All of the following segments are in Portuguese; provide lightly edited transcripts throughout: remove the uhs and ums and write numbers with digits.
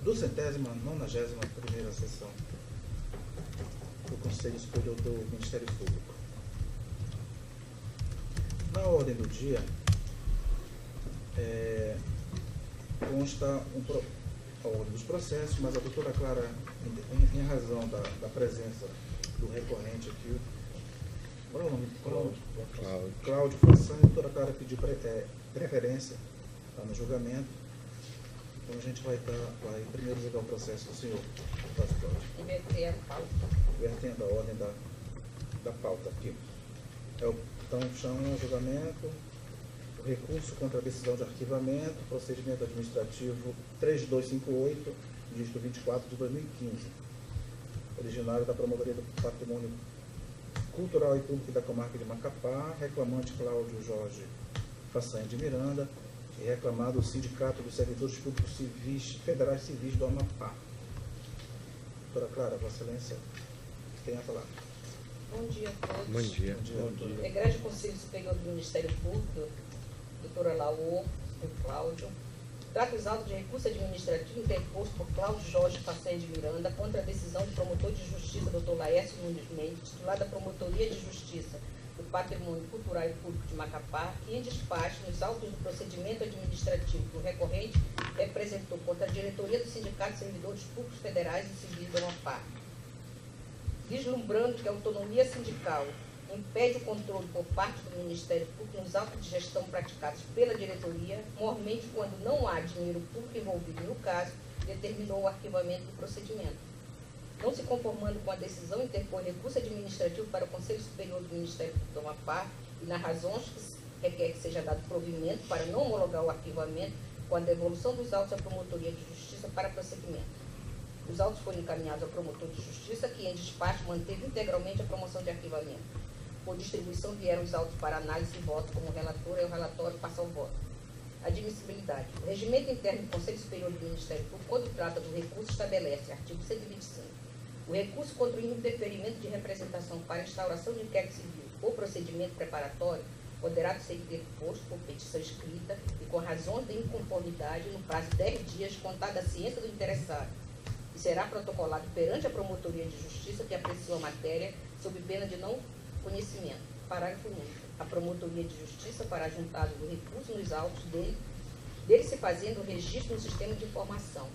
291ª sessão do Conselho Superior do Ministério Público. Na ordem do dia, consta a ordem dos processos, mas a doutora Clara, em razão da presença do recorrente aqui, qual é o nome? Cláudio Façanha, a doutora Clara pediu preferência no julgamento. Então a gente vai primeiro julgar o processo do senhor. Inverter a pauta. Invertendo a ordem da pauta aqui. Então chama o julgamento, o recurso contra a decisão de arquivamento, procedimento administrativo 3258, dígito 24 de 2015. Originário da Promotoria do Patrimônio Cultural e Público da Comarca de Macapá, reclamante Cláudio Jorge Façanha de Miranda, e reclamado o Sindicato dos Servidores Públicos Civis, Federais Civis do Amapá. Doutora Clara, Vossa Excelência, tem a palavra. Bom dia a todos. Bom dia. Egrégio Conselho Superior do Ministério Público, doutora Laô, do Cláudio. Trata os autos de recurso administrativo interposto por Cláudio Jorge Façanha de Miranda contra a decisão do promotor de justiça, doutor Laércio Nunes Mendes, titular da Promotoria de Justiça do Patrimônio Cultural e Público de Macapá, que em despacho, nos autos do procedimento administrativo do recorrente, representou contra a diretoria do Sindicato de Servidores Públicos Federais e Civis do Amapá, vislumbrando que a autonomia sindical impede o controle por parte do Ministério Público nos autos de gestão praticados pela diretoria, mormente quando não há dinheiro público envolvido no caso, determinou o arquivamento do procedimento. Não se conformando com a decisão, interpôs recurso administrativo para o Conselho Superior do Ministério Público do Amapá e, nas razões que requer que seja dado provimento para não homologar o arquivamento com a devolução dos autos à Promotoria de Justiça para prosseguimento. Os autos foram encaminhados ao promotor de justiça, que em despacho manteve integralmente a promoção de arquivamento. Por distribuição vieram os autos para análise e voto, como relator e o relatório passa ao voto. Admissibilidade. O regimento interno do Conselho Superior do Ministério Público, quando trata do recurso, estabelece, artigo 125, o recurso contra o indeferimento de representação para instauração de inquérito civil ou procedimento preparatório poderá ser interposto por petição escrita e com razões de inconformidade no prazo de 10 dias, contada a ciência do interessado, e será protocolado perante a Promotoria de Justiça que apreciou a matéria sob pena de não conhecimento. Parágrafo único. A Promotoria de Justiça fará juntado do recurso nos autos dele se fazendo o registro no sistema de informação.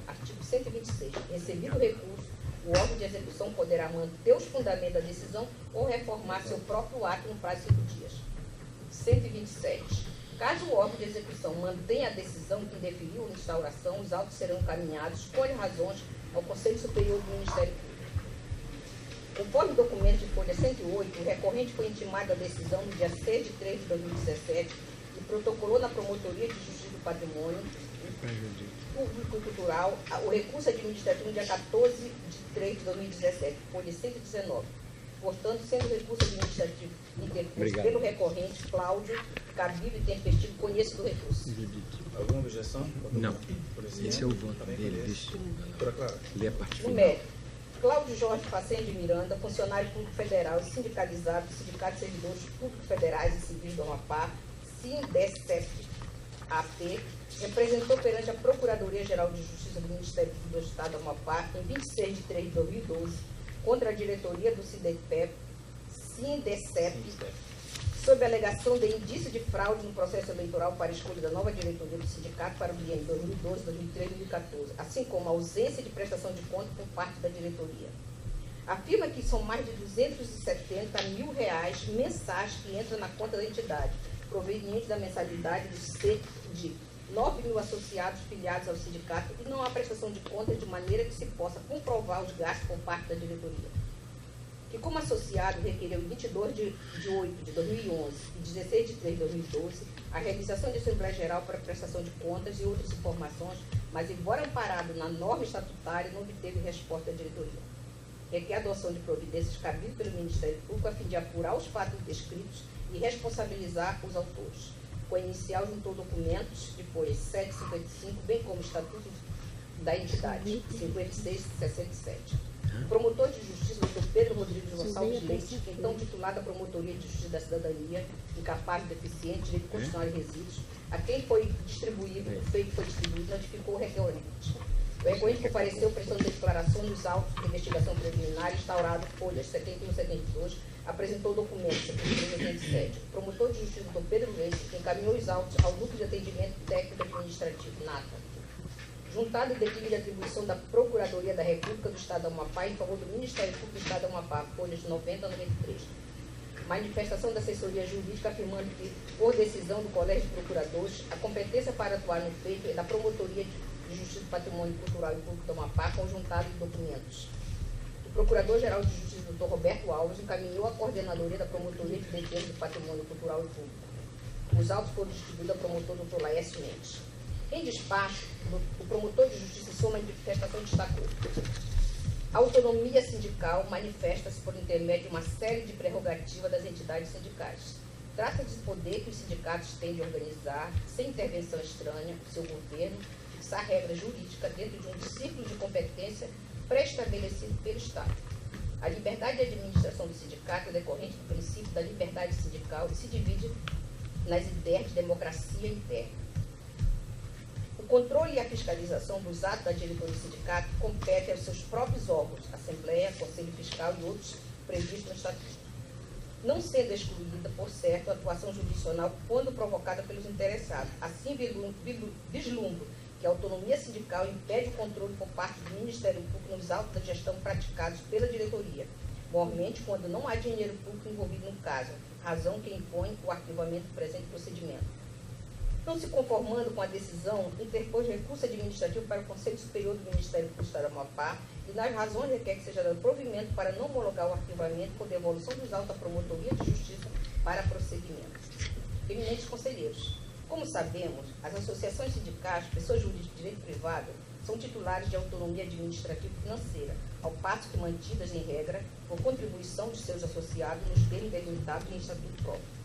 Artigo 126. Recebido o recurso, o órgão de execução poderá manter os fundamentos da decisão ou reformar seu próprio ato no prazo de 5 dias. 127. Caso o órgão de execução mantenha a decisão que indeferiu a instauração, os autos serão encaminhados com as razões ao Conselho Superior do Ministério Público. Conforme o documento de folha 108, o recorrente foi intimado a decisão no dia 6 de 3 de 2017 e protocolou na Promotoria de Justiça do Patrimônio Público e Cultural o recurso administrativo no dia 14 de 3 de 2017, folha 119. Portanto, sendo o recurso administrativo interposto pelo recorrente, Cláudio, cabível e tempestivo, conheço do recurso. Alguma objeção? Não. Esse é o voto dele. Deixa ler a parte No final. mérito, Cláudio Jorge Façanha de Miranda, funcionário público federal e sindicalizado do Sindicato de Servidores Públicos Federais e Civis do Amapá, SINDECEP-AP, representou perante a Procuradoria-Geral de Justiça do Ministério Público do Estado do Amapá, em 26 de 3 de 2012, contra a diretoria do SINDECEP, sob a alegação de indício de fraude no processo eleitoral para a escolha da nova diretoria do sindicato para o biênio 2012, 2013 e 2014, assim como a ausência de prestação de conta por parte da diretoria. Afirma que são mais de R$270 mil mensais que entram na conta da entidade, proveniente da mensalidade de cerca de 9 mil associados filiados ao sindicato, e não há prestação de contas de maneira que se possa comprovar os gastos por parte da diretoria. Que, como associado, requereu em 22 de 8 de 2011 e 16 de 3 de 2012 a realização de Assembleia Geral para prestação de contas e outras informações, mas, embora amparado na norma estatutária, não obteve resposta da diretoria. Requer a adoção de providências cabíveis pelo Ministério Público a fim de apurar os fatos descritos e responsabilizar os autores. Com a inicial juntou documentos de folhas 755, bem como estatutos da entidade, 56 e 67. O promotor de justiça, Dr. Pedro Rodrigues Gonçalves Leite, então titular da Promotoria de Justiça da Cidadania, incapaz, deficiente, direito constitucional e resíduos, a quem foi distribuído, o feito foi distribuído, notificou o requerente. O recorrente compareceu prestando declaração nos autos de investigação preliminar instaurado, folhas 71 e 72, apresentou documentos 73 e 77. O promotor de justiça, Dr. Pedro Reis, encaminhou os autos ao Núcleo de Atendimento Técnico Administrativo, NATA, juntado o declínio de atribuição da Procuradoria da República do Estado do Amapá em favor do Ministério Público do Estado do Amapá, folhas 90 a 93. Manifestação da assessoria jurídica afirmando que, por decisão do Colégio de Procuradores, a competência para atuar no feito é da Promotoria de Justiça do Patrimônio Cultural e Público do Amapá, conjuntado de documentos. O Procurador-Geral de Justiça, Dr. Roberto Alves, encaminhou à Coordenadoria da Promotoria de Defesa do Patrimônio Cultural e Público. Os autos foram distribuídos ao promotor Dr. Laércio Mendes. Em despacho, o promotor de justiça, em sua manifestação, destacou: a autonomia sindical manifesta-se por intermédio de uma série de prerrogativas das entidades sindicais. Trata-se de poder que os sindicatos têm de organizar, sem intervenção estranha, o seu governo, fixar regras jurídicas dentro de um círculo de competência pré-estabelecido pelo Estado. A liberdade de administração do sindicato é decorrente do princípio da liberdade sindical e se divide nas ideias de democracia interna. O controle e a fiscalização dos atos da diretoria do sindicato compete aos seus próprios órgãos, Assembleia, Conselho Fiscal e outros previstos no Estatuto, não sendo excluída, por certo, a atuação jurisdicional quando provocada pelos interessados. Assim, vislumbro que a autonomia sindical impede o controle por parte do Ministério Público nos autos da gestão praticados pela diretoria, mormente quando não há dinheiro público envolvido no caso, razão que impõe o arquivamento do presente procedimento. Não se conformando com a decisão, interpôs recurso administrativo para o Conselho Superior do Ministério Público do Estado do Amapá e, nas razões, requer que seja dado provimento para não homologar o arquivamento com devolução dos autos à Promotoria de Justiça para prosseguimento. Eminentes conselheiros, como sabemos, as associações sindicais, pessoas jurídicas de direito privado, são titulares de autonomia administrativa e financeira, ao passo que mantidas em regra por contribuição de seus associados nos termos delimitados em estatuto próprio.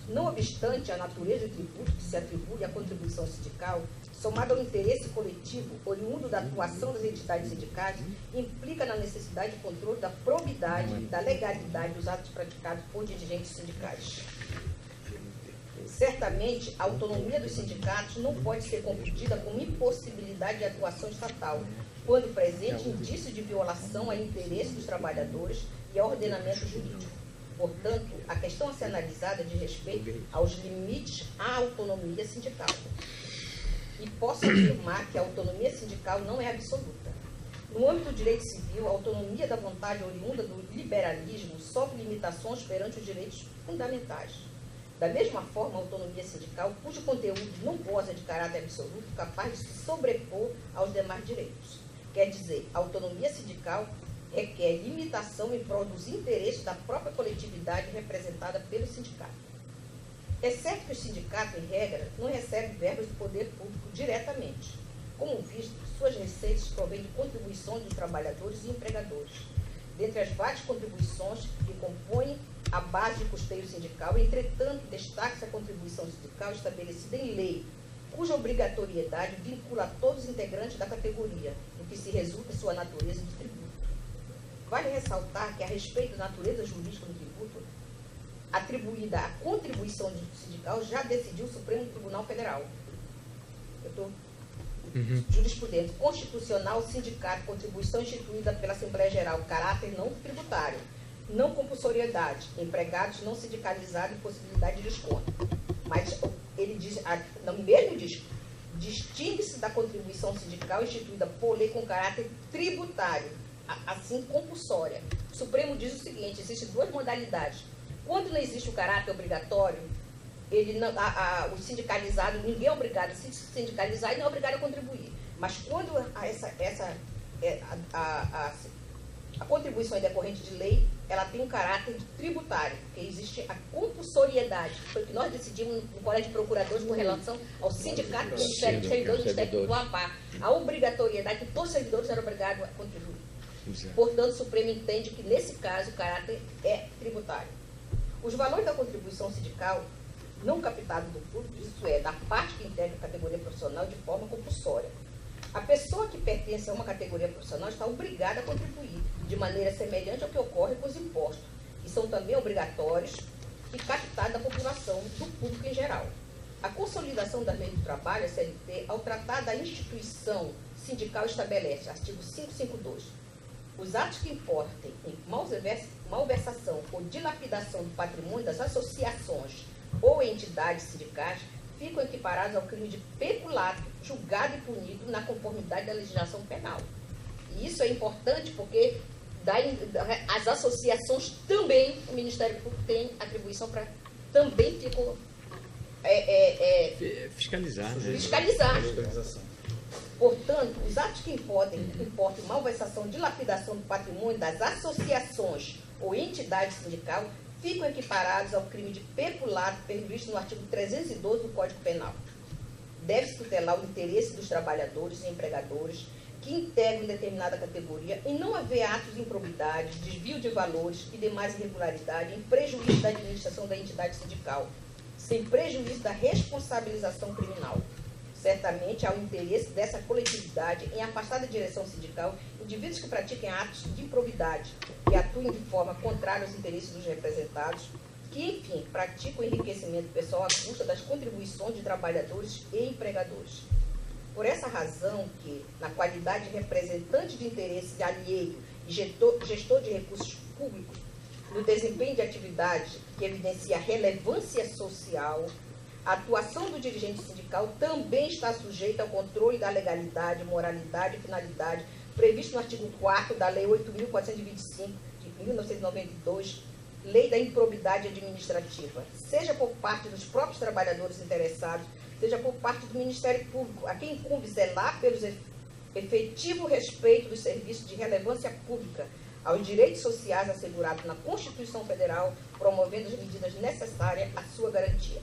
Não obstante a natureza do tributo que se atribui à contribuição sindical, somado ao interesse coletivo oriundo da atuação das entidades sindicais, implica na necessidade de controle da probidade e da legalidade dos atos praticados por dirigentes sindicais. Certamente, a autonomia dos sindicatos não pode ser confundida com impossibilidade de atuação estatal, quando presente indício de violação a interesse dos trabalhadores e ao ordenamento jurídico. Portanto, a questão a ser analisada diz respeito aos limites à autonomia sindical. E posso afirmar que a autonomia sindical não é absoluta. No âmbito do direito civil, a autonomia da vontade oriunda do liberalismo sofre limitações perante os direitos fundamentais. Da mesma forma, a autonomia sindical, cujo conteúdo não goza de caráter absoluto, capaz de se sobrepor aos demais direitos. Quer dizer, a autonomia sindical requer limitação em prol dos interesses da própria coletividade representada pelo sindicato. É certo que o sindicato, em regra, não recebe verbas do poder público diretamente. Como visto, suas receitas provêm de contribuições dos trabalhadores e empregadores. Dentre as várias contribuições que compõem a base de custeio sindical, entretanto, destaca-se a contribuição sindical estabelecida em lei, cuja obrigatoriedade vincula a todos os integrantes da categoria, o que se resulta em sua natureza de tributo. Vale ressaltar que, a respeito da natureza jurídica do tributo, atribuída à contribuição sindical, já decidiu o Supremo Tribunal Federal. Eu estou jurisprudência constitucional, sindicato, contribuição instituída pela Assembleia Geral, caráter não tributário, não compulsoriedade, empregados não sindicalizados e possibilidade de desconto. Mas ele diz, no mesmo diz, distingue-se da contribuição sindical instituída por lei com caráter tributário, assim compulsória. O Supremo diz o seguinte: existem duas modalidades. Quando não existe o caráter obrigatório, ele não, o sindicalizado, ninguém é obrigado a se sindicalizar e não é obrigado a contribuir. Mas quando a contribuição é decorrente de lei, ela tem um caráter tributário, porque existe a compulsoriedade, que foi o que nós decidimos no Colégio de Procuradores com relação ao sindicato do Ministério dos Servidores do Ministério do Amapá. A obrigatoriedade que todos os servidores eram obrigados a contribuir. Portanto, o Supremo entende que, nesse caso, o caráter é tributário. Os valores da contribuição sindical não captados do público, isso é, da parte que integra a categoria profissional, de forma compulsória. A pessoa que pertence a uma categoria profissional está obrigada a contribuir, de maneira semelhante ao que ocorre com os impostos, que são também obrigatórios e captados da população, do público em geral. A consolidação da lei do trabalho, a CLT, ao tratar da instituição sindical, estabelece, artigo 552, os atos que importem em malversação ou dilapidação do patrimônio das associações ou entidades sindicais ficam equiparados ao crime de peculato, julgado e punido na conformidade da legislação penal. E isso é importante porque as associações também, o Ministério Público tem atribuição para também fiscalizar. Né? Fiscalizar. Fiscalização. Portanto, os atos que importem malversação, dilapidação do patrimônio das associações ou entidade sindical ficam equiparados ao crime de peculato previsto no artigo 312 do Código Penal. Deve-se tutelar o interesse dos trabalhadores e empregadores que integram determinada categoria e não haver atos de improbidade, desvio de valores e demais irregularidade em prejuízo da administração da entidade sindical, sem prejuízo da responsabilização criminal. Certamente há o interesse dessa coletividade em afastar da direção sindical indivíduos que pratiquem atos de improbidade, que atuem de forma contrária aos interesses dos representados, que, enfim, praticam enriquecimento pessoal à custa das contribuições de trabalhadores e empregadores. Por essa razão que, na qualidade de representante de interesse alheio e gestor de recursos públicos, no desempenho de atividade que evidencia relevância social, a atuação do dirigente sindical também está sujeita ao controle da legalidade, moralidade e finalidade previsto no artigo 4º da Lei 8.425, de 1992, Lei da Improbidade Administrativa, seja por parte dos próprios trabalhadores interessados, seja por parte do Ministério Público, a quem incumbe zelar pelo efetivo respeito dos serviços de relevância pública aos direitos sociais assegurados na Constituição Federal, promovendo as medidas necessárias à sua garantia.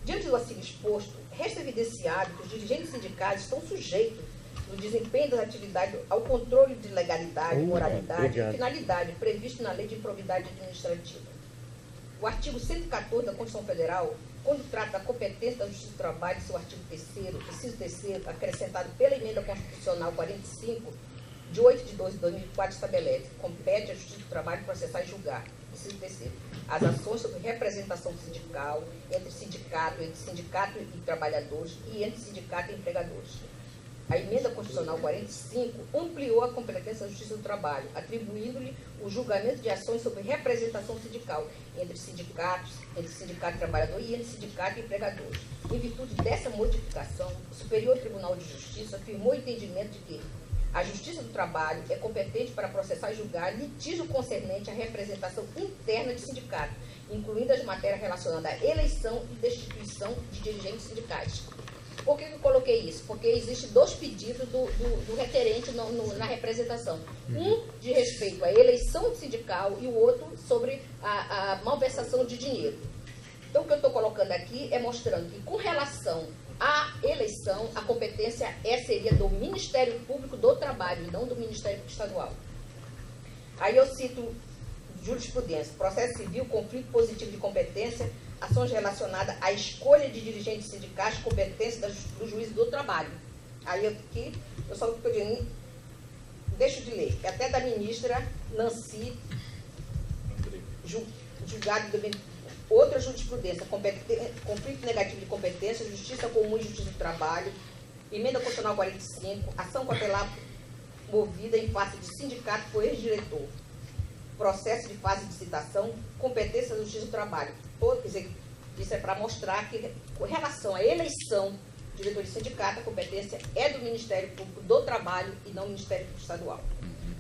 Diante do acima exposto, resta evidenciado que os dirigentes sindicais estão sujeitos, no desempenho das atividades, ao controle de legalidade, moralidade e finalidade previsto na Lei de Improbidade Administrativa. O artigo 114 da Constituição Federal, quando trata da competência da Justiça do Trabalho, seu artigo 3º, inciso 3º, acrescentado pela Emenda Constitucional 45, de 8 de 12 de 2004, estabelece: compete à Justiça do Trabalho processar e julgar. Inciso 3º, as ações sobre representação sindical, entre sindicato e trabalhadores e entre sindicato e empregadores. A Emenda Constitucional 45 ampliou a competência da Justiça do Trabalho, atribuindo-lhe o julgamento de ações sobre representação sindical entre sindicato e trabalhador e entre sindicato e empregadores. Em virtude dessa modificação, o Superior Tribunal de Justiça afirmou o entendimento de que a Justiça do Trabalho é competente para processar e julgar litígio concernente à representação interna de sindicato, incluindo as matérias relacionadas à eleição e destituição de dirigentes sindicais. Por que eu coloquei isso? Porque existem dois pedidos do requerente na representação. Um de respeito à eleição sindical e o outro sobre a malversação de dinheiro. Então, o que eu estou colocando aqui é mostrando que, com relação à eleição, a competência seria do Ministério Público do Trabalho e não do Ministério Público Estadual. Aí eu cito jurisprudência, processo civil, conflito positivo de competência, ações relacionadas à escolha de dirigentes sindicais, competência do juiz do trabalho. Aí aqui, eu só deixo de ler, que até da ministra Nancy, julgado outra jurisprudência, conflito negativo de competência, justiça comum e justiça do trabalho, emenda constitucional 45, ação cautelar movida em face de sindicato por ex-diretor, processo de fase de citação, competência da justiça do trabalho. Quer dizer, isso é para mostrar que, com relação à eleição de diretor de sindicato, a competência é do Ministério Público do Trabalho e não do Ministério Público Estadual.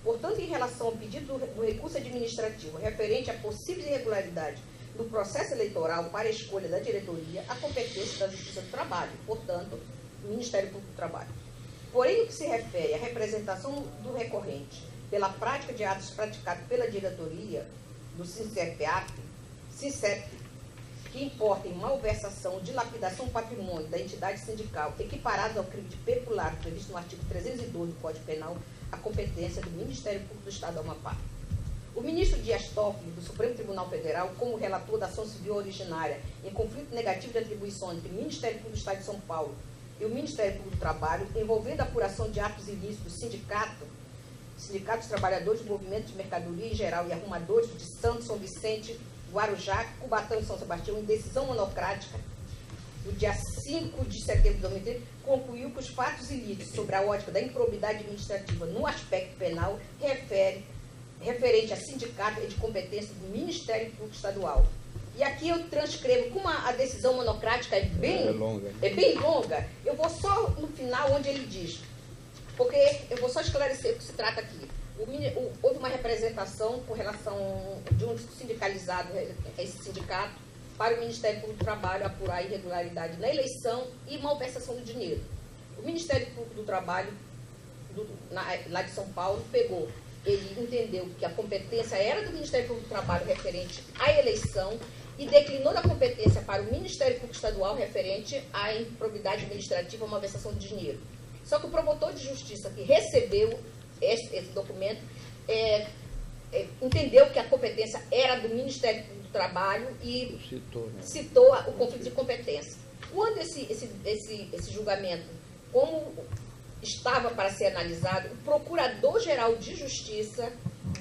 Portanto, em relação ao pedido do recurso administrativo referente a possíveis irregularidades no processo eleitoral para a escolha da diretoria, a competência da Justiça do Trabalho, portanto, do Ministério Público do Trabalho. Porém, no que se refere à representação do recorrente pela prática de atos praticados pela diretoria do SINCEP, que importa em malversação, dilapidação patrimônio da entidade sindical, equiparados ao crime de peculato previsto no artigo 312 do Código Penal, a competência do Ministério Público do Estado do Amapá. O ministro Dias Toffoli, do Supremo Tribunal Federal, como relator da ação civil originária em conflito negativo de atribuições entre o Ministério Público do Estado de São Paulo e o Ministério Público do Trabalho, envolvendo a apuração de atos ilícitos do sindicatos trabalhadores do movimento de mercadoria em geral e arrumadores de Santos, São Vicente, Guarujá, Cubatão e São Sebastião, em decisão monocrática, no dia 5 de setembro de 2013, concluiu que os fatos ilícitos sobre a ótica da improbidade administrativa no aspecto penal referente a sindicato e de competência do Ministério Público Estadual. E aqui eu transcrevo, como a decisão monocrática é bem longa, eu vou só no final onde ele diz, porque eu vou só esclarecer o que se trata aqui. Houve uma representação com relação de um sindicalizado, esse sindicato, para o Ministério Público do Trabalho apurar irregularidade na eleição e malversação do dinheiro. O Ministério Público do Trabalho, lá de São Paulo, ele entendeu que a competência era do Ministério Público do Trabalho referente à eleição e declinou da competência para o Ministério Público Estadual referente à improbidade administrativa, malversação de dinheiro. Só que o promotor de justiça que recebeu esse documento entendeu que a competência era do Ministério Público do Trabalho e citou o conflito de competência. Quando esse julgamento, como estava para ser analisado, o Procurador-Geral de Justiça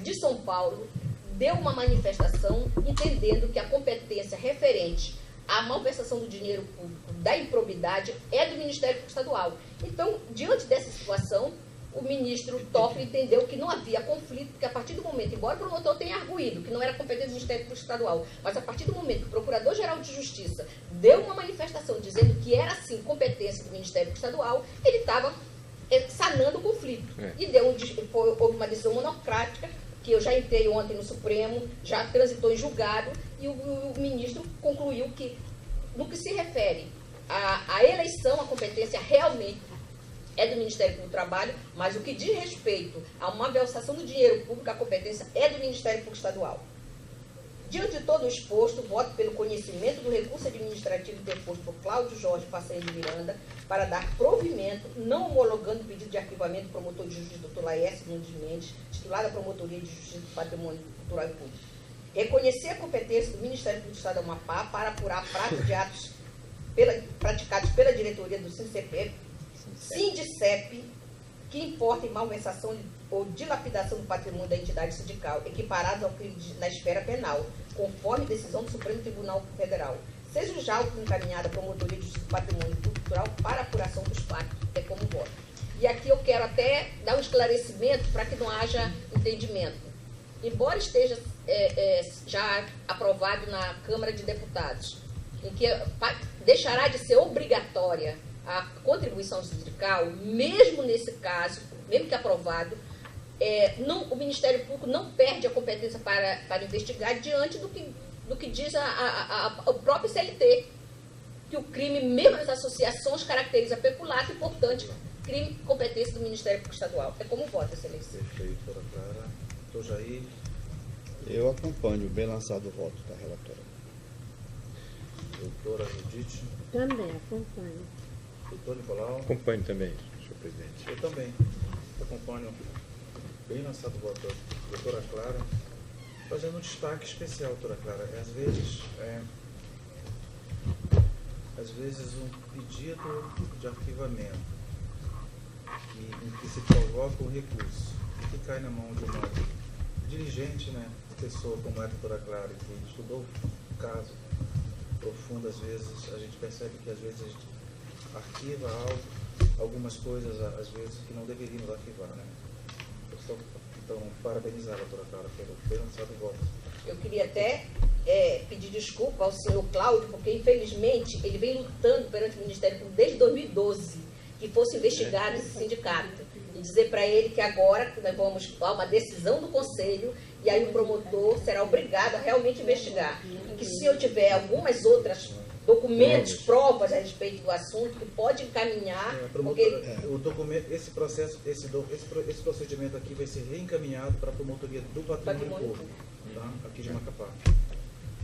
de São Paulo deu uma manifestação entendendo que a competência referente à malversação do dinheiro público, da improbidade, é do Ministério Público Estadual. Então, diante dessa situação, o ministro Toffoli entendeu que não havia conflito, porque a partir do momento, embora o promotor tenha arguído que não era competência do Ministério Público Estadual, mas a partir do momento que o Procurador-Geral de Justiça deu uma manifestação dizendo que era, sim, competência do Ministério Público Estadual, ele estava sanando o conflito. E houve uma decisão monocrática, que eu já entrei ontem no Supremo, já transitou em julgado, e o ministro concluiu que, no que se refere à eleição, a competência realmente é do Ministério Público do Trabalho, mas o que diz respeito a uma malversação do dinheiro público, a competência é do Ministério Público Estadual. Diante de todo o exposto, voto pelo conhecimento do recurso administrativo interposto por Cláudio Jorge Passanha de Miranda para dar provimento, não homologando o pedido de arquivamento do promotor de justiça Dr. Laércio Nunes Mendes, titular da Promotoria de Justiça do Patrimônio Cultural e Público. Reconhecer a competência do Ministério Público do Estado do Amapá para apurar a prática de atos praticados pela diretoria do SINDICEP, que importa em malversação ou dilapidação do patrimônio da entidade sindical, equiparados ao crime na esfera penal, conforme decisão do Supremo Tribunal Federal. Seja já encaminhada a Promotoria de Justiça do Patrimônio Cultural para apuração dos fatos, é como voto. E aqui eu quero até dar um esclarecimento para que não haja entendimento. Embora esteja já aprovado na Câmara de Deputados, em que deixará de ser obrigatória a contribuição sindical, mesmo nesse caso, mesmo que aprovado, o Ministério Público não perde a competência para investigar diante do que diz o próprio CLT, que o crime, mesmo nas associações, caracteriza peculato e, portanto, crime competência do Ministério Público Estadual. É como vota, Excelência. Perfeito, doutora Clara. Doutor Jair. Eu acompanho o bem lançado o voto da relatora. Doutora Judite. Também acompanho. Doutor Nicolau. Acompanho também, senhor presidente. Eu também acompanho bem lançado o voto da doutora Clara, fazendo um destaque especial, doutora Clara. Às vezes um pedido de arquivamento em que se provoca um recurso e que cai na mão de uma dirigente, né, pessoa como é a doutora Clara, que estudou o caso profundo, às vezes a gente percebe que às vezes a gente arquiva algumas coisas, às vezes, que não deveríamos arquivar, né? Então, parabenizar a doutora Clara pelo bem lançado voto. Eu queria até pedir desculpa ao senhor Cláudio, porque, infelizmente, ele vem lutando perante o Ministério Público desde 2012, que fosse investigado esse sindicato. E dizer para ele que agora nós vamos tomar uma decisão do Conselho e aí o promotor será obrigado a realmente investigar. E que se eu tiver algumas outras documentos, provas a respeito do assunto, que pode encaminhar, o documento, esse procedimento aqui vai ser reencaminhado para a Promotoria do Patrimônio Público, tá? Aqui de Macapá,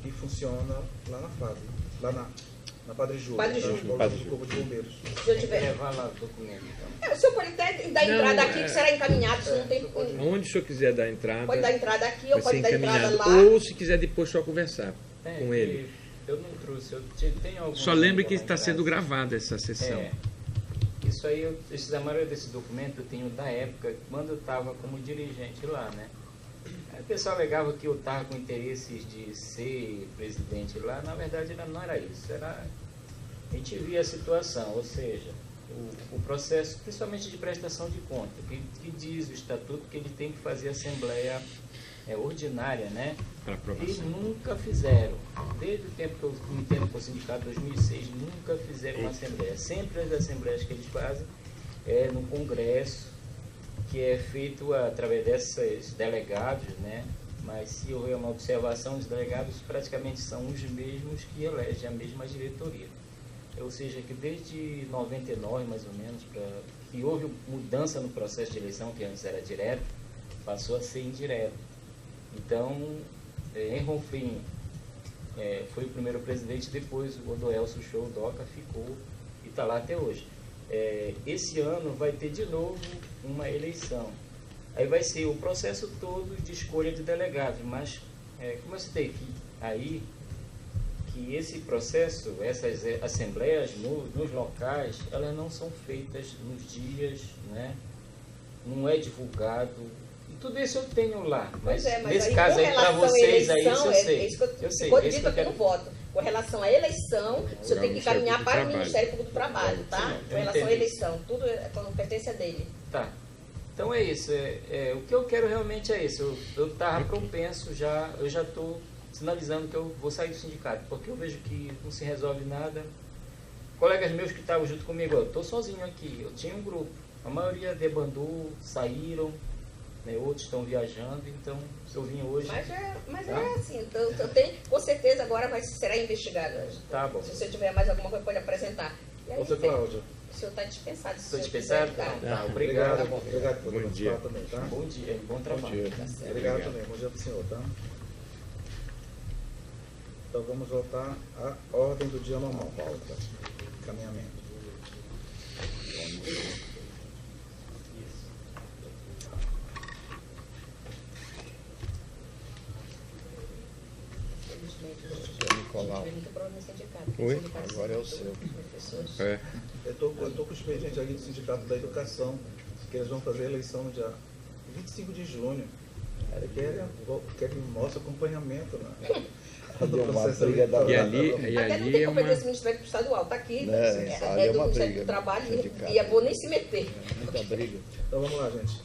que funciona lá na FAB, lá na Padre Júlio, do Corpo de Bombeiros. Se eu tiver levar lá o documento, então. O senhor pode até dar entrada aqui, que será encaminhado, se não tem... Onde o senhor quiser dar entrada, pode dar entrada aqui, ou pode dar entrada lá. Ou se quiser depois só conversar com ele. Eu não trouxe, tenho alguns. Só lembre que está sendo gravada essa sessão. Isso aí, a maioria desses documentos eu tenho da época, quando eu estava como dirigente lá, né? Aí o pessoal alegava que eu estava com interesses de ser presidente lá, na verdade não era isso, era a gente via a situação, ou seja, o processo, principalmente de prestação de conta, que diz o estatuto que ele tem que fazer assembleia ordinária, né? Para aprovação. E nunca fizeram. Desde o tempo que eu me entendo com o sindicato, 2006, nunca fizeram uma assembleia. Sempre as assembleias que eles fazem é no Congresso, que é feito através desses delegados, né? Mas se houver uma observação, os delegados praticamente são os mesmos que elegem a mesma diretoria. Ou seja, que desde 99, mais ou menos, que houve mudança no processo de eleição, que antes era direto, passou a ser indireto. Então, Enronfim foi o primeiro presidente, depois o Odoelso Show Doca ficou e está lá até hoje. Esse ano vai ter de novo uma eleição. Aí vai ser o processo todo de escolha de delegados, mas como eu citei aqui, que esse processo, essas assembleias nos locais, elas não são feitas nos dias, né? Não é divulgado. E tudo isso eu tenho lá. Mas nesse aí, caso aí para vocês, aí isso eu sei. Eu sei. Ficou dito aqui no voto. Com relação à eleição, o senhor tem que caminhar para o Ministério Público do Trabalho, tá? Com relação à eleição, tudo é competência dele. Tá. Então é isso. O que eu quero realmente é isso. Eu estava propenso já, eu já estou sinalizando que eu vou sair do sindicato, porque eu vejo que não se resolve nada. Colegas meus que estavam junto comigo, eu estou sozinho aqui, eu tinha um grupo, a maioria debandou, saíram, né, outros estão viajando, então eu vim hoje. Mas tá? É assim, então, eu tenho, com certeza agora será investigado. Tá bom. Se você tiver mais alguma coisa, pode apresentar. E aí, Ô, Cláudio. o senhor está dispensado. Estou dispensado? Tá, obrigado. Obrigado por Bom dia. também, tá? Bom dia, bom trabalho. dia. Tá certo. Obrigado também. Bom dia para o senhor, tá? Então vamos voltar à ordem do dia normal. Volta. Caminhamento. Nicolau. Oi? Agora é o seu. Eu tô com o expediente ali do Sindicato da Educação, que eles vão fazer a eleição no dia 25 de junho. Querem nosso acompanhamento, né? Uma briga da E ali Até não tem é uma... competência ministério estadual, está aqui, Né? Ali é do uma Ministério briga, do Trabalho, sindicato. e é bom nem se meter. Muita briga. Então vamos lá, gente.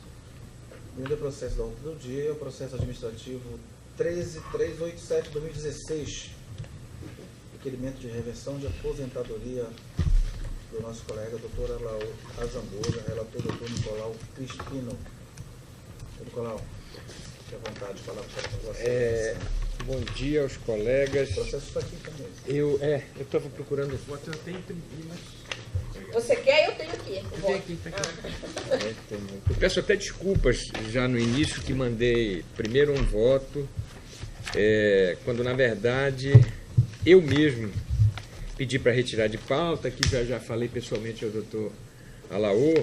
Primeiro processo da ordem do dia é o processo administrativo 13387-2016. Requerimento de reversão de aposentadoria do nosso colega doutor Alaú Azambuja, relator doutor Nicolau Crispino. Nicolau, fique à vontade de falar para você. Bom dia aos colegas. O processo está aqui também. Eu estava procurando foto, eu tenho mas... Você quer, eu tenho aqui. O voto. Eu peço até desculpas já no início que mandei primeiro um voto, quando na verdade eu mesmo pedi para retirar de pauta, que já falei pessoalmente ao doutor Alaú,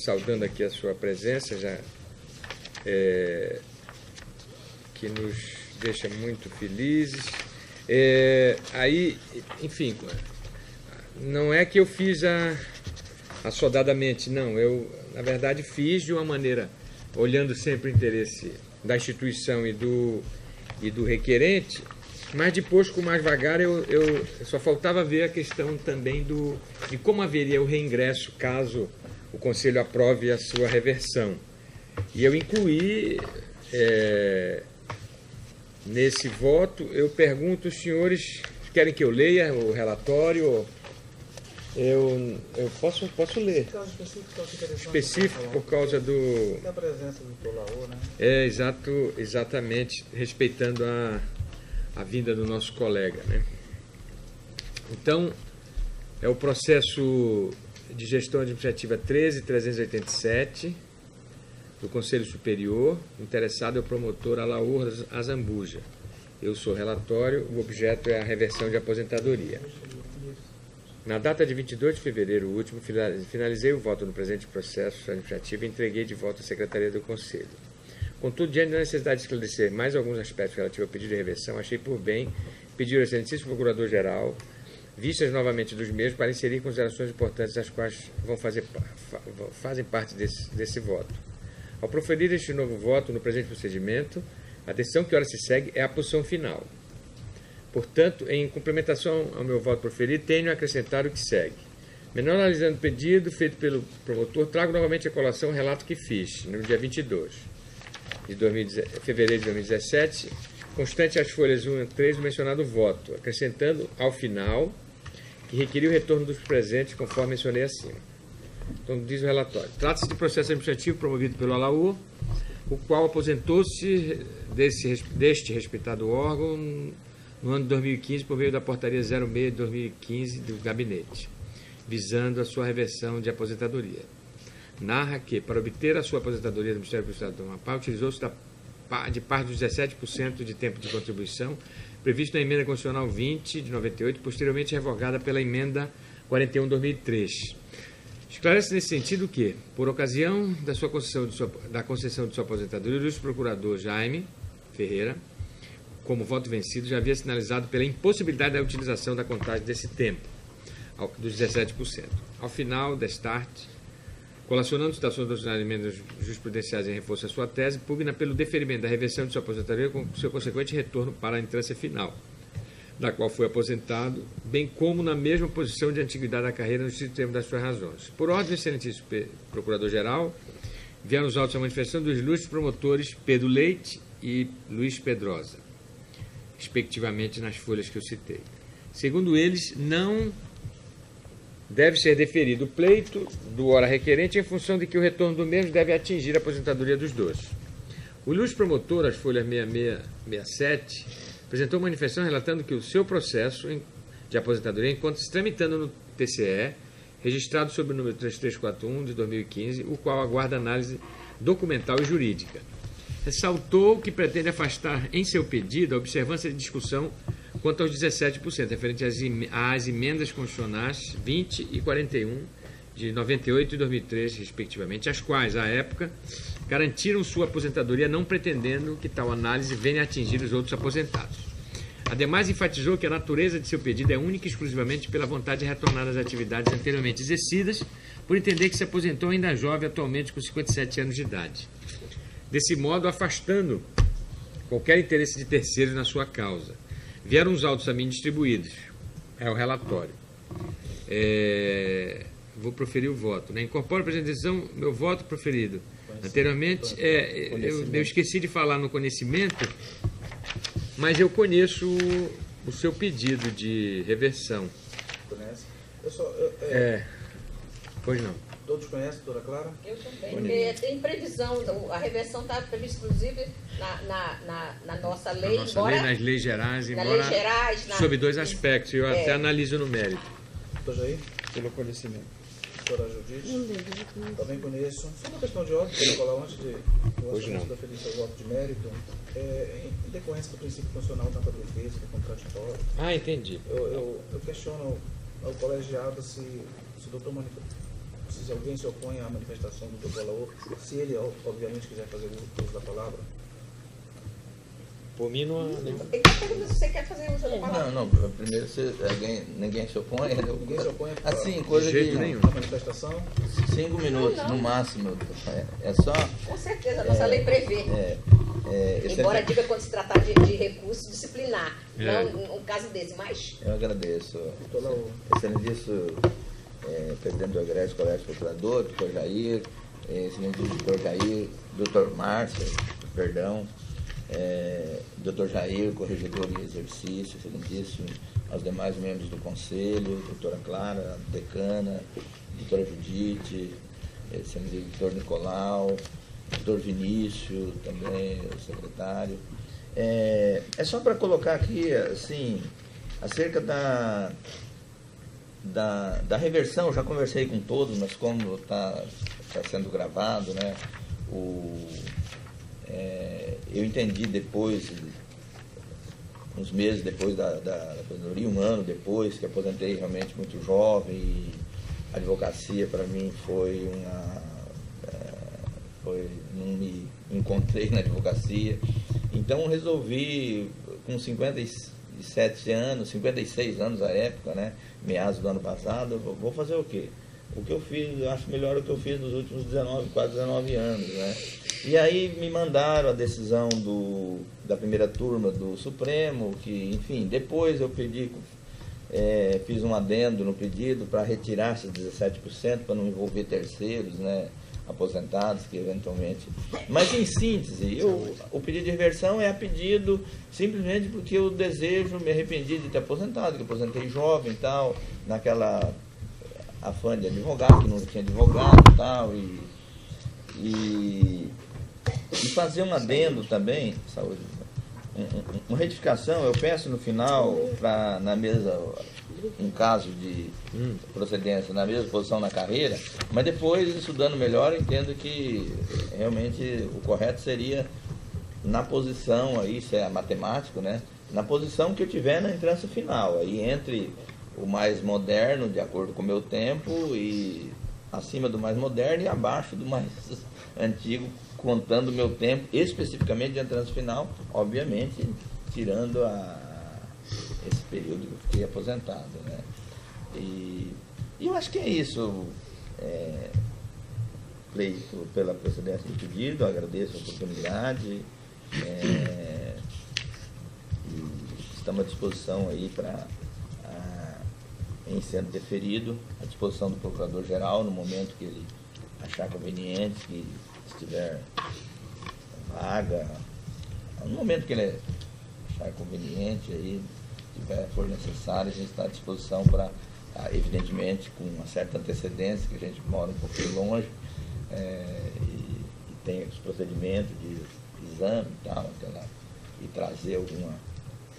saudando aqui a sua presença, que nos deixa muito felizes. Aí, enfim, não é que eu fiz assodadamente, não. Eu, na verdade, fiz de uma maneira, olhando sempre o interesse da instituição e do requerente, mas depois, com mais vagar, eu só faltava ver a questão também de como haveria o reingresso caso o Conselho aprove a sua reversão. E eu incluí nesse voto. Eu pergunto, os senhores querem que eu leia o relatório? Eu posso ler. Caso específico, eu acho interessante Específico falar. por causa Da presença do doutor Laô, né? Exatamente, respeitando a vinda do nosso colega, né? Então, é o processo de gestão administrativa 13387 do Conselho Superior. Interessado é o promotor Alaú Azambuja. Eu sou relatório, o objeto é a reversão de aposentadoria. Na data de 22 de fevereiro último, finalizei o voto no presente processo administrativo e entreguei de volta à Secretaria do Conselho. Contudo, diante da necessidade de esclarecer mais alguns aspectos relativos ao pedido de reversão, achei por bem pedir ao excelentíssimo Procurador-Geral vistas novamente dos mesmos para inserir considerações importantes as quais fazem parte desse voto. Ao proferir este novo voto no presente procedimento, a decisão que ora se segue é a posição final. Portanto, em complementação ao meu voto proferido, tenho a acrescentar o que segue. Menor analisando o pedido feito pelo promotor, trago novamente a colação o relato que fiz, no dia 22 de fevereiro de 2017, constante às folhas 1 e 3 do mencionado voto, acrescentando ao final que requeriu o retorno dos presentes, conforme mencionei acima. Então, diz o relatório. Trata-se de processo administrativo promovido pelo Alaú, o qual aposentou-se deste respeitado órgão no ano de 2015 por meio da portaria 06 de 2015 do gabinete, visando a sua reversão de aposentadoria. Narra que, para obter a sua aposentadoria do Ministério do Estado do Amapá, utilizou-se de parte dos 17% de tempo de contribuição previsto na emenda constitucional 20 de 98, posteriormente revogada pela emenda 41 de 2003. Esclarece nesse sentido que, por ocasião da concessão de sua aposentadoria, o ilustre procurador Jaime Ferreira, como voto vencido, já havia sinalizado pela impossibilidade da utilização da contagem desse tempo, dos 17%. Ao final desta arte, colacionando citações das emendas jurisprudenciais em reforço à sua tese, pugna pelo deferimento da reversão de sua aposentadoria com seu consequente retorno para a entrância final, da qual foi aposentado, bem como na mesma posição de antiguidade da carreira no estrito termo das suas razões. Por ordem do excelentíssimo Procurador-Geral, vieram os autos à manifestação dos ilustres promotores Pedro Leite e Luiz Pedrosa, respectivamente nas folhas que eu citei. Segundo eles, não deve ser deferido o pleito do ora requerente em função de que o retorno do mesmo deve atingir a aposentadoria dos dois. O ilustre promotor, as folhas 6667, apresentou uma manifestação relatando que o seu processo de aposentadoria encontra-se tramitando no TCE, registrado sob o número 3341 de 2015, o qual aguarda análise documental e jurídica. Ressaltou que pretende afastar em seu pedido a observância de discussão quanto aos 17%, referente às emendas constitucionais 20 e 41 de 98 e 2003, respectivamente, as quais, à época, garantiram sua aposentadoria, não pretendendo que tal análise venha a atingir os outros aposentados. Ademais, enfatizou que a natureza de seu pedido é única e exclusivamente pela vontade de retornar às atividades anteriormente exercidas, por entender que se aposentou ainda jovem, atualmente com 57 anos de idade. Desse modo, afastando qualquer interesse de terceiros na sua causa. Vieram os autos a mim distribuídos. É o relatório. Vou proferir o voto. Né? Incorporo a presente decisão meu voto proferido. Anteriormente, eu esqueci de falar no conhecimento, mas eu conheço o seu pedido de reversão. Conhece? Pois não. Todos conhecem, doutora Clara? Eu também. Tem previsão, a reversão está prevista, inclusive, na nossa lei. Nas leis gerais, sob dois aspectos, eu até analiso no mérito. Doutor Jair? Pelo conhecimento. Doutora Judite? Também conheço. Só uma questão de ordem, quero falar antes de da feliz ao voto de mérito, em decorrência do princípio funcional tanto da defesa como contraditório. Ah, entendi. Eu questiono ao colegiado se o doutor se alguém se opõe à manifestação do doutor Alaú, se ele, obviamente, quiser fazer uso da palavra. Por mim, não. Ele está perguntando se você quer fazer uso da palavra. Não. Primeiro, ninguém se opõe. Ninguém se opõe a assim, coisa de jeito de nenhum. Manifestação. 5 minutos, no máximo. É só. Com certeza, a nossa lei prevê. Embora diga quando se tratar de recurso disciplinar. Não um caso desse, mas. Eu agradeço. Excelentíssimo presidente do Egresso, Colégio Procurador, doutor Jair, excelentíssimo doutor Jair, doutor Márcio, perdão, doutor Jair, corregedor em exercício, excelentíssimo, aos demais membros do Conselho, doutora Clara, decana, doutora Judite, excelentíssimo doutor Nicolau, doutor Vinícius, também o secretário. É só para colocar aqui, assim, acerca da reversão, já conversei com todos, mas como está sendo gravado, né, eu entendi depois, uns meses depois da aposentadoria, 1 ano depois, que aposentei realmente muito jovem, e a advocacia para mim não me encontrei na advocacia, então resolvi, com 56 anos à época, né, meados do ano passado, vou fazer o quê? o que eu fiz, eu acho melhor o que eu fiz nos últimos 19, quase 19 anos, né? E aí me mandaram a decisão da primeira turma do Supremo, que, enfim, depois eu pedi, fiz um adendo no pedido para retirar esses 17%, para não envolver terceiros, né, aposentados, que eventualmente... Mas, em síntese, o pedido de reversão é a pedido simplesmente porque eu desejo, me arrependi de ter aposentado, que eu aposentei jovem e tal, naquela afã de advogado, que não tinha advogado e tal, e fazer um adendo também, saúde, uma retificação, eu peço no final, na mesa, em caso de procedência, na mesma posição na carreira, mas depois, estudando melhor, entendo que realmente o correto seria na posição, aí, isso é matemático, né? Na posição que eu tiver na entrância final, aí entre o mais moderno, de acordo com o meu tempo, e acima do mais moderno e abaixo do mais antigo, contando o meu tempo, especificamente de entrância final, obviamente, tirando esse período que eu fiquei aposentado, né? E eu acho que é isso, pleito pela procedência do pedido, agradeço a oportunidade, e estamos à disposição aí para, em sendo deferido, à disposição do Procurador-Geral, no momento que ele achar conveniente, que estiver vaga, no momento que ele achar conveniente, aí, for necessário, a gente está à disposição para, evidentemente, com uma certa antecedência, que a gente mora um pouquinho longe, e tem os procedimentos de exame e tal, e trazer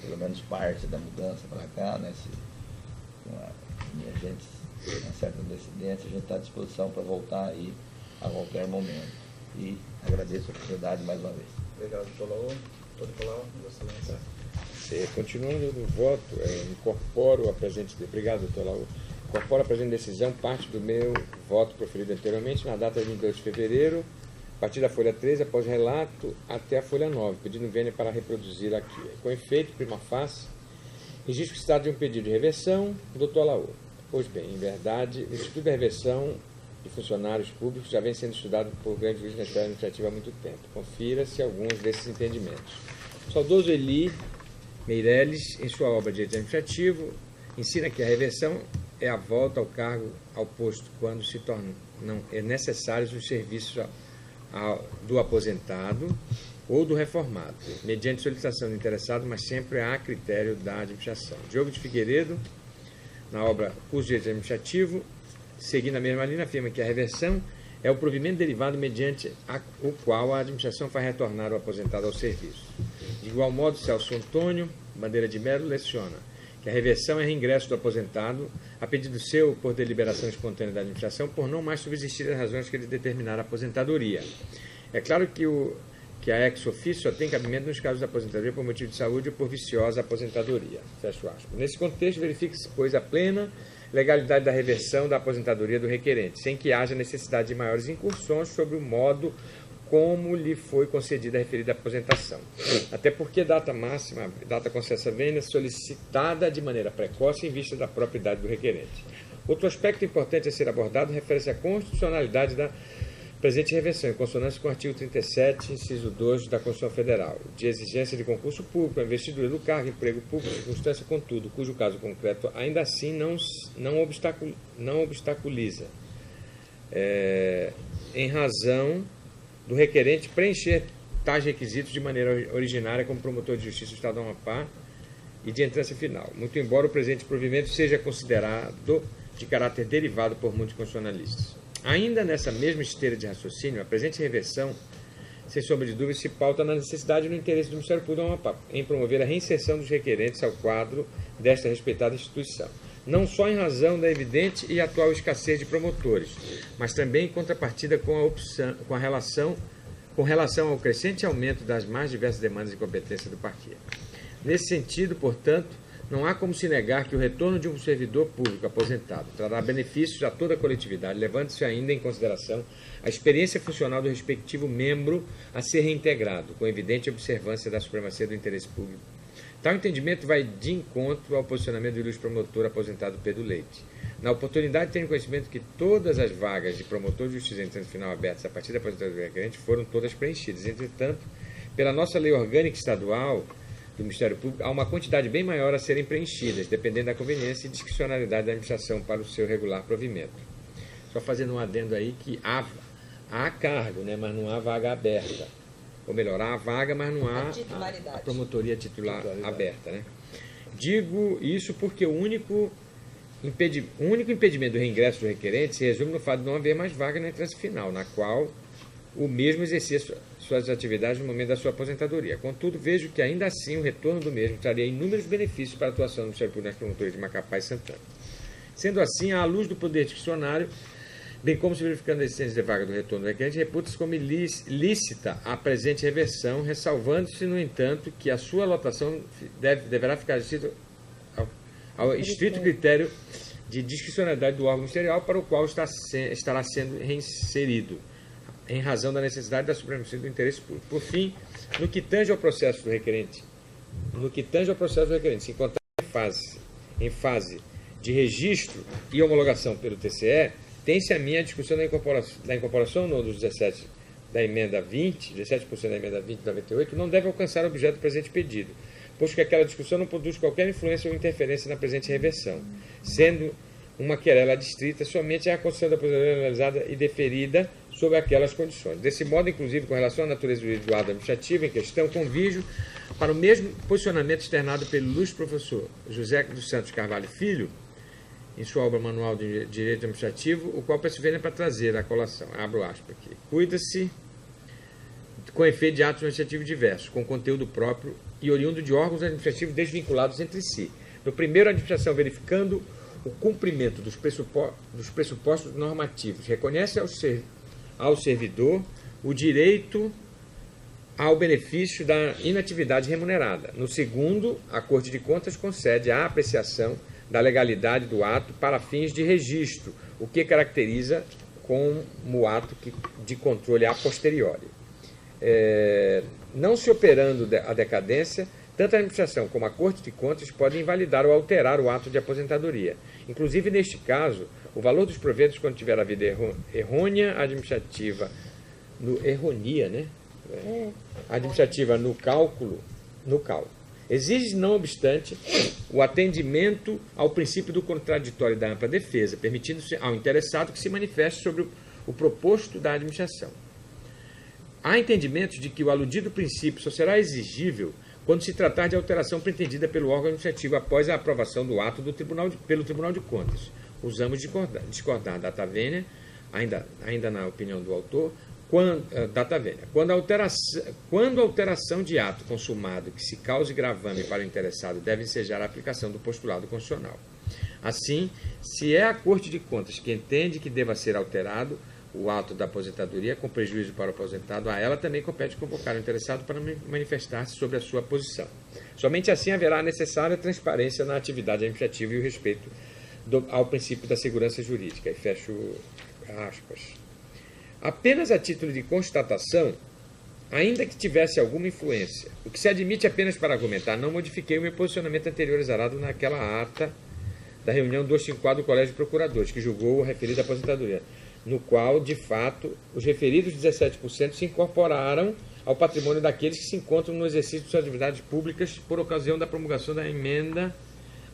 pelo menos parte da mudança para cá, né, a gente, com uma certa antecedência, a gente está à disposição para voltar aí a qualquer momento. E agradeço a oportunidade mais uma vez. Obrigado, doutor Laú. Doutor Nicolau, Vossa Excelência. Continuando no voto, incorporo a presente... Obrigado, doutor Laú. Incorporo a presente decisão parte do meu voto proferido anteriormente na data de 22 de fevereiro, a partir da folha 13, após relato, até a folha 9, pedindo vênia para reproduzir aqui. Com efeito, prima facie, registro que se trata de um pedido de reversão, doutor Laú. Pois bem, em verdade, o Instituto da Reversão de Funcionários Públicos já vem sendo estudado por grandes juízes na esfera administrativa há muito tempo. Confira-se alguns desses entendimentos. O saudoso Eli Meirelles, em sua obra de Direito Administrativo, ensina que a reversão é a volta ao cargo, ao posto, quando se tornam necessários os serviços do aposentado ou do reformado, mediante solicitação do interessado, mas sempre a critério da administração. Diogo de Figueiredo, na obra Curso de Direito Administrativo, seguindo a mesma linha, afirma que a reversão é o provimento derivado mediante o qual a administração faz retornar o aposentado ao serviço. De igual modo, Celso Antônio Bandeira de Melo leciona que a reversão é reingresso do aposentado a pedido seu por deliberação espontânea da administração por não mais subsistir as razões que lhe determinaram a aposentadoria. É claro que a ex officio só tem cabimento nos casos de aposentadoria por motivo de saúde ou por viciosa aposentadoria. Fecho aspas. Nesse contexto, verifica-se, pois, a plena legalidade da reversão da aposentadoria do requerente, sem que haja necessidade de maiores incursões sobre o modo como lhe foi concedida a referida aposentação. Até porque data máxima, data concessa vênia, solicitada de maneira precoce em vista da própria idade do requerente. Outro aspecto importante a ser abordado refere-se à constitucionalidade da presente reversão, em consonância com o artigo 37, inciso 2 da Constituição Federal, de exigência de concurso público, a investidura do cargo, emprego público, circunstância, contudo, cujo caso concreto ainda assim não obstaculiza, em razão do requerente preencher tais requisitos de maneira originária como promotor de justiça do Estado do Amapá e de entrância final, muito embora o presente provimento seja considerado de caráter derivado por muitos constitucionalistas. Ainda nessa mesma esteira de raciocínio, a presente reversão, sem sombra de dúvida, se pauta na necessidade e no interesse do Ministério Público do Amapá em promover a reinserção dos requerentes ao quadro desta respeitada instituição, não só em razão da evidente e atual escassez de promotores, mas também em contrapartida com relação ao crescente aumento das mais diversas demandas de competência do parquê. Nesse sentido, portanto, não há como se negar que o retorno de um servidor público aposentado trará benefícios a toda a coletividade, levando-se ainda em consideração a experiência funcional do respectivo membro a ser reintegrado, com evidente observância da supremacia do interesse público. Tal entendimento vai de encontro ao posicionamento do ilustre promotor aposentado Pedro Leite. Na oportunidade, tenho conhecimento que todas as vagas de promotor de justiça em trânsito final abertas a partir da aposentadoria do requerente foram todas preenchidas. Entretanto, pela nossa lei orgânica estadual do Ministério Público, há uma quantidade bem maior a serem preenchidas, dependendo da conveniência e discricionalidade da administração para o seu regular provimento. Só fazendo um adendo aí que há cargo, né, mas não há vaga aberta. Ou melhor, há a vaga, mas não há a promotoria titular aberta. Né? Digo isso porque o único impedimento do reingresso do requerente se resume no fato de não haver mais vaga na instância final, na qual o mesmo exercia suas atividades no momento da sua aposentadoria. Contudo, vejo que ainda assim o retorno do mesmo traria inúmeros benefícios para a atuação do Ministério Público nas promotorias de Macapá e Santana. Sendo assim, à luz do poder discricionário, bem como se verificando a existência de vaga do retorno do requerente, reputa-se como lícita a presente reversão, ressalvando-se, no entanto, que a sua lotação deverá ficar restrita ao estrito critério de discricionalidade do órgão ministerial para o qual estará sendo reinserido, em razão da necessidade da supremacia do interesse público. Por fim, no que tange ao processo do requerente, se encontrar em fase de registro e homologação pelo TCE, tem-se a minha discussão da incorporação no dos 17% da emenda 20 de 98, não deve alcançar o objeto do presente pedido, pois que aquela discussão não produz qualquer influência ou interferência na presente reversão, sendo uma querela adstrita somente à construção da aposentadoria analisada e deferida sob aquelas condições. Desse modo, inclusive, com relação à natureza do ato administrativo em questão, convijo para o mesmo posicionamento externado pelo ilustre professor José dos Santos Carvalho Filho, em sua obra Manual de Direito Administrativo, o qual peço vênia para trazer a colação. Abro aspas aqui. Cuida-se com efeito de atos administrativos diversos, com conteúdo próprio e oriundo de órgãos administrativos desvinculados entre si. No primeiro, a administração, verificando o cumprimento dos pressupostos normativos, reconhece ao servidor o direito ao benefício da inatividade remunerada. No segundo, a Corte de Contas concede a apreciação da legalidade do ato para fins de registro, o que caracteriza como ato de controle a posteriori. Não se operando a decadência, tanto a administração como a Corte de Contas podem invalidar ou alterar o ato de aposentadoria. Inclusive, neste caso, o valor dos proventos, quando tiver havido errônea administrativa, administrativa no cálculo, exige, não obstante, o atendimento ao princípio do contraditório da ampla defesa, permitindo-se ao interessado que se manifeste sobre o proposto da administração. Há entendimentos de que o aludido princípio só será exigível quando se tratar de alteração pretendida pelo órgão administrativo após a aprovação do ato pelo Tribunal de Contas. Usamos discordar data vênia, ainda na opinião do autor, quando a alteração de ato consumado que se cause gravame para o interessado deve ensejar a aplicação do postulado constitucional. Assim, se é a Corte de Contas que entende que deva ser alterado o ato da aposentadoria com prejuízo para o aposentado, a ela também compete convocar o interessado para manifestar-se sobre a sua posição. Somente assim haverá a necessária transparência na atividade administrativa e o respeito ao princípio da segurança jurídica. E fecho aspas. Apenas a título de constatação, ainda que tivesse alguma influência, o que se admite apenas para argumentar, não modifiquei o meu posicionamento anterior exarado naquela ata da reunião 254 do Colégio de Procuradores, que julgou a referida aposentadoria, no qual, de fato, os referidos 17% se incorporaram ao patrimônio daqueles que se encontram no exercício de suas atividades públicas por ocasião da promulgação da emenda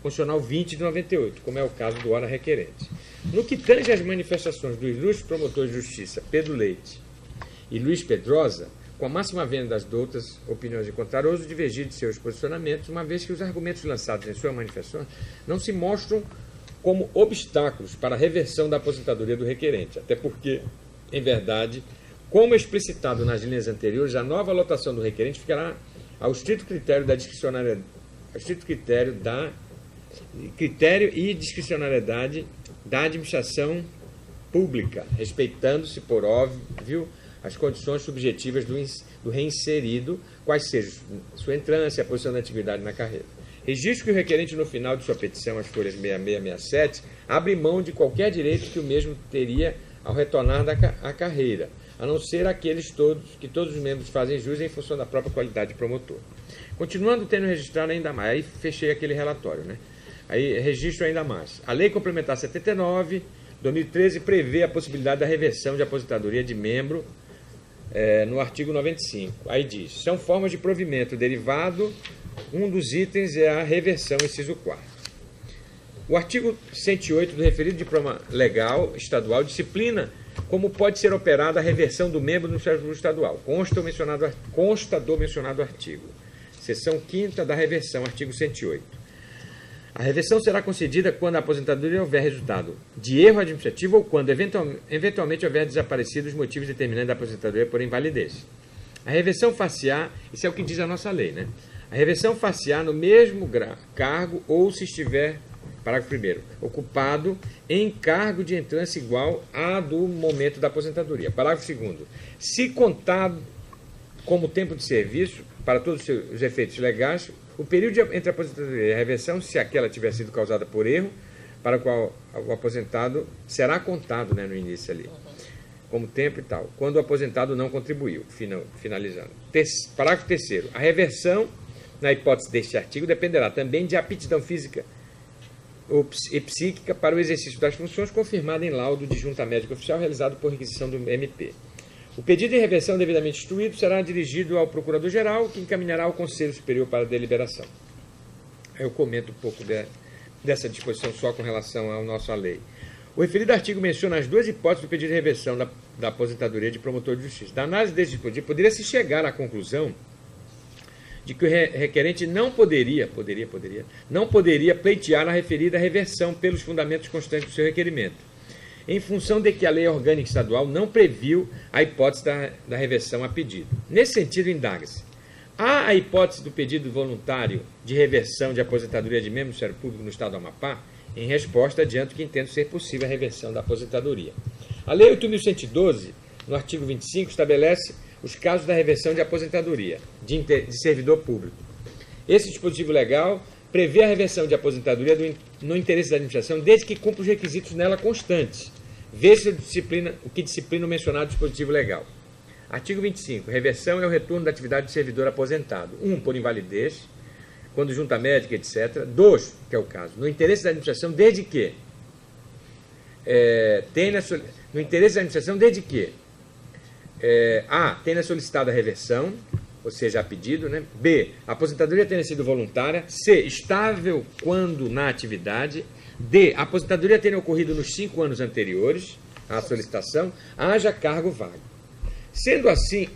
Constitucional 20 de 98, como é o caso do ora requerente. No que tange às manifestações dos ilustres promotores de justiça Pedro Leite e Luiz Pedrosa, com a máxima vênia das doutas opiniões em contrário, ouso divergir de seus posicionamentos, uma vez que os argumentos lançados em sua manifestação não se mostram como obstáculos para a reversão da aposentadoria do requerente, até porque, em verdade, como explicitado nas linhas anteriores, a nova lotação do requerente ficará ao estrito critério da discricionariedade, critério e discricionariedade da administração pública, respeitando-se, por óbvio, as condições subjetivas do reinserido, quais sejam sua entrância, a posição da atividade na carreira. Registro que o requerente, no final de sua petição, as folhas 66 e 67, abre mão de qualquer direito que o mesmo teria ao retornar à carreira, a não ser aqueles que todos os membros fazem jus em função da própria qualidade de promotor. Continuando tendo registrado ainda mais, aí fechei aquele relatório, né? Aí registro ainda mais. A Lei Complementar 79, 2013, prevê a possibilidade da reversão de aposentadoria de membro no artigo 95. Aí diz, são formas de provimento derivado, um dos itens é a reversão, inciso 4. O artigo 108 do referido diploma legal estadual disciplina como pode ser operada a reversão do membro no Estatuto Estadual. Consta do mencionado artigo. Seção 5ª da reversão, artigo 108. A reversão será concedida quando a aposentadoria houver resultado de erro administrativo ou quando eventualmente houver desaparecido os motivos determinantes da aposentadoria por invalidez. A reversão far-se-á, isso é o que diz a nossa lei, né? A reversão far-se-á no mesmo cargo ou se estiver, parágrafo 1º, ocupado em cargo de entrância igual à do momento da aposentadoria. Parágrafo 2º, se contado como tempo de serviço, para todos os efeitos legais, o período entre a aposentadoria e a reversão, se aquela tiver sido causada por erro, para o qual o aposentado será contado, né, no início ali, como tempo e tal, quando o aposentado não contribuiu, finalizando. Parágrafo 3º, a reversão, na hipótese deste artigo, dependerá também de aptidão física e psíquica para o exercício das funções confirmada em laudo de junta médica oficial realizado por requisição do MP. O pedido de reversão devidamente instruído será dirigido ao Procurador-Geral, que encaminhará ao Conselho Superior para deliberação. Eu comento um pouco dessa disposição só com relação à nossa lei. O referido artigo menciona as duas hipóteses do pedido de reversão da aposentadoria de promotor de justiça. Da análise desse dispositivo, poderia-se chegar à conclusão de que o requerente não poderia pleitear a referida reversão pelos fundamentos constantes do seu requerimento, em função de que a Lei Orgânica Estadual não previu a hipótese da reversão a pedido. Nesse sentido, indaga-se: há a hipótese do pedido voluntário de reversão de aposentadoria de membro do Ministério Público no Estado do Amapá? Em resposta, adianto que entendo ser possível a reversão da aposentadoria. A Lei 8.112, no artigo 25, estabelece os casos da reversão de aposentadoria de servidor público. Esse dispositivo legal prevê a reversão de aposentadoria no interesse da administração desde que cumpra os requisitos nela constantes. Veja o que disciplina o mencionado dispositivo legal. Artigo 25. Reversão é o retorno da atividade do servidor aposentado. 1. Por invalidez, quando junta médica, etc. 2. Que é o caso. No interesse da administração, desde que no interesse da administração, desde que A. Tenha solicitado a reversão, ou seja, a pedido, né? B. A aposentadoria tenha sido voluntária. C. Estável quando na atividade. D. A aposentadoria tenha ocorrido nos 5 anos anteriores à solicitação. Haja cargo vago. Sendo assim,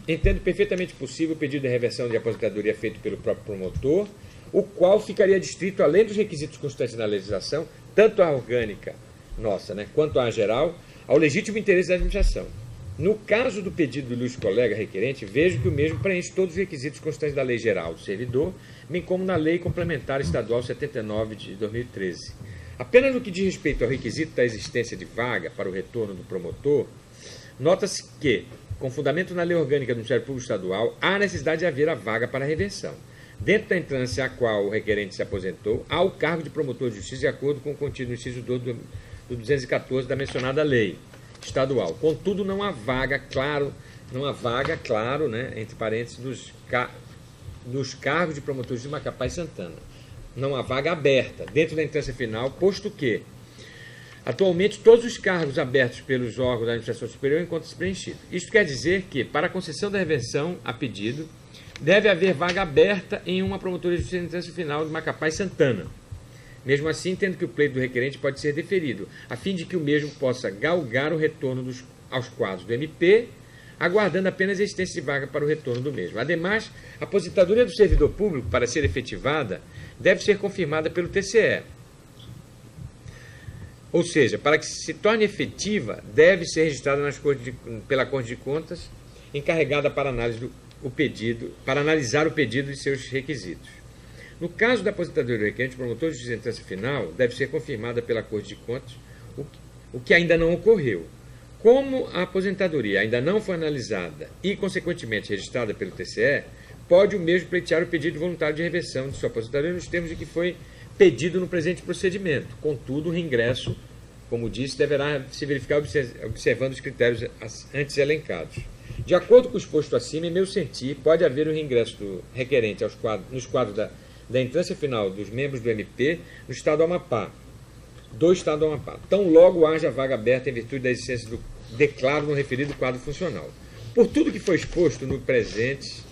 entendo perfeitamente possível o pedido de reversão de aposentadoria feito pelo próprio promotor, o qual ficaria distrito, além dos requisitos constantes da legislação, tanto a orgânica nossa, né, quanto a geral, ao legítimo interesse da administração. No caso do pedido do ilustre colega requerente, vejo que o mesmo preenche todos os requisitos constantes da Lei Geral do Servidor, bem como na Lei Complementar Estadual 79 de 2013. Apenas no que diz respeito ao requisito da existência de vaga para o retorno do promotor, nota-se que, com fundamento na Lei Orgânica do Ministério Público Estadual, há necessidade de haver a vaga para a reversão. Dentro da entrância a qual o requerente se aposentou, há o cargo de promotor de justiça de acordo com o contido no inciso 2 do 214 da mencionada lei estadual. Contudo, não há vaga, claro, né, entre parênteses, dos cargos de promotores de Macapá e Santana. Não há vaga aberta dentro da instância final, posto que, atualmente, todos os cargos abertos pelos órgãos da administração superior encontram-se preenchidos. Isto quer dizer que, para a concessão da reversão a pedido, deve haver vaga aberta em uma promotoria de justiça de instância final de Macapá e Santana. Mesmo assim, entendo que o pleito do requerente pode ser deferido, a fim de que o mesmo possa galgar o retorno aos quadros do MP, aguardando apenas a existência de vaga para o retorno do mesmo. Ademais, a aposentadoria do servidor público, para ser efetivada, deve ser confirmada pelo TCE. Ou seja, para que se torne efetiva, deve ser registrada pela Corte de Contas, encarregada para analisar o pedido e seus requisitos. No caso da aposentadoria do requerente, o promotor de justiça de instância final deve ser confirmada pela Corte de Contas, o que ainda não ocorreu. Como a aposentadoria ainda não foi analisada e, consequentemente, registrada pelo TCE, pode o mesmo pleitear o pedido voluntário de reversão de sua aposentadoria nos termos de que foi pedido no presente procedimento. Contudo, o reingresso, como disse, deverá se verificar observando os critérios antes elencados. De acordo com o exposto acima, em meu sentir, pode haver o reingresso do requerente nos quadros da entrância final dos membros do MP no Estado do Amapá, tão logo haja vaga aberta em virtude da existência do declaro no referido quadro funcional. Por tudo que foi exposto nos presentes,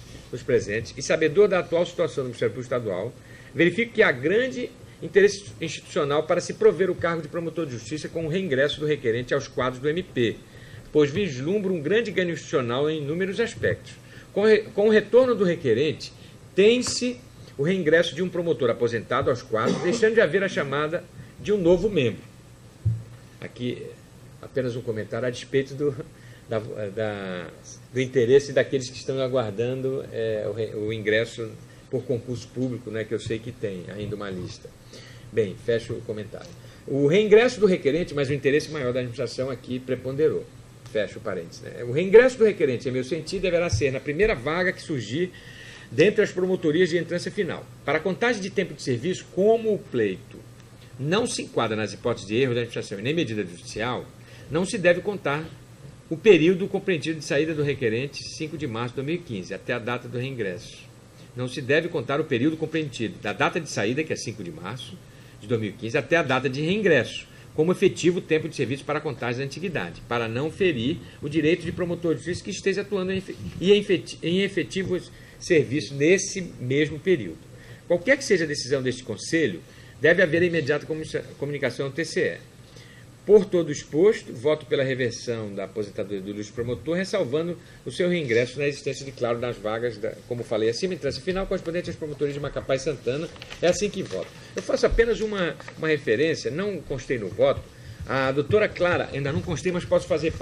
e sabedor da atual situação do Ministério Público Estadual, verifico que há grande interesse institucional para se prover o cargo de promotor de justiça com o reingresso do requerente aos quadros do MP, pois vislumbra um grande ganho institucional em inúmeros aspectos. Com o retorno do requerente, tem-se o reingresso de um promotor aposentado aos quadros, deixando de haver a chamada de um novo membro. Aqui, apenas um comentário a despeito do interesse daqueles que estão aguardando o ingresso por concurso público, né, que eu sei que tem ainda uma lista. Bem, fecho o comentário. O reingresso do requerente, mas o interesse maior da administração aqui preponderou. Fecho o parênteses. Né? O reingresso do requerente, em meu sentido, deverá ser na primeira vaga que surgir dentre as promotorias de entrância final. Para a contagem de tempo de serviço, como o pleito não se enquadra nas hipóteses de erro da administração e nem medida judicial, não se deve contar o período compreendido de saída do requerente 5 de março de 2015, até a data do reingresso. Não se deve contar o período compreendido da data de saída, que é 5 de março de 2015, até a data de reingresso, como efetivo tempo de serviço para a contagem da antiguidade, para não ferir o direito de promotor de justiça que esteja atuando em efetivos serviço nesse mesmo período. Qualquer que seja a decisão deste Conselho, deve haver a imediata comunicação ao TCE. Por todo exposto, voto pela reversão da aposentadoria do ilustre promotor, ressalvando o seu reingresso na existência de claro das vagas, como falei acima, entrância final correspondente às promotorias de Macapá e Santana. É assim que voto. Eu faço apenas uma referência, não constei no voto. A doutora Clara, ainda não constei, mas posso fazer,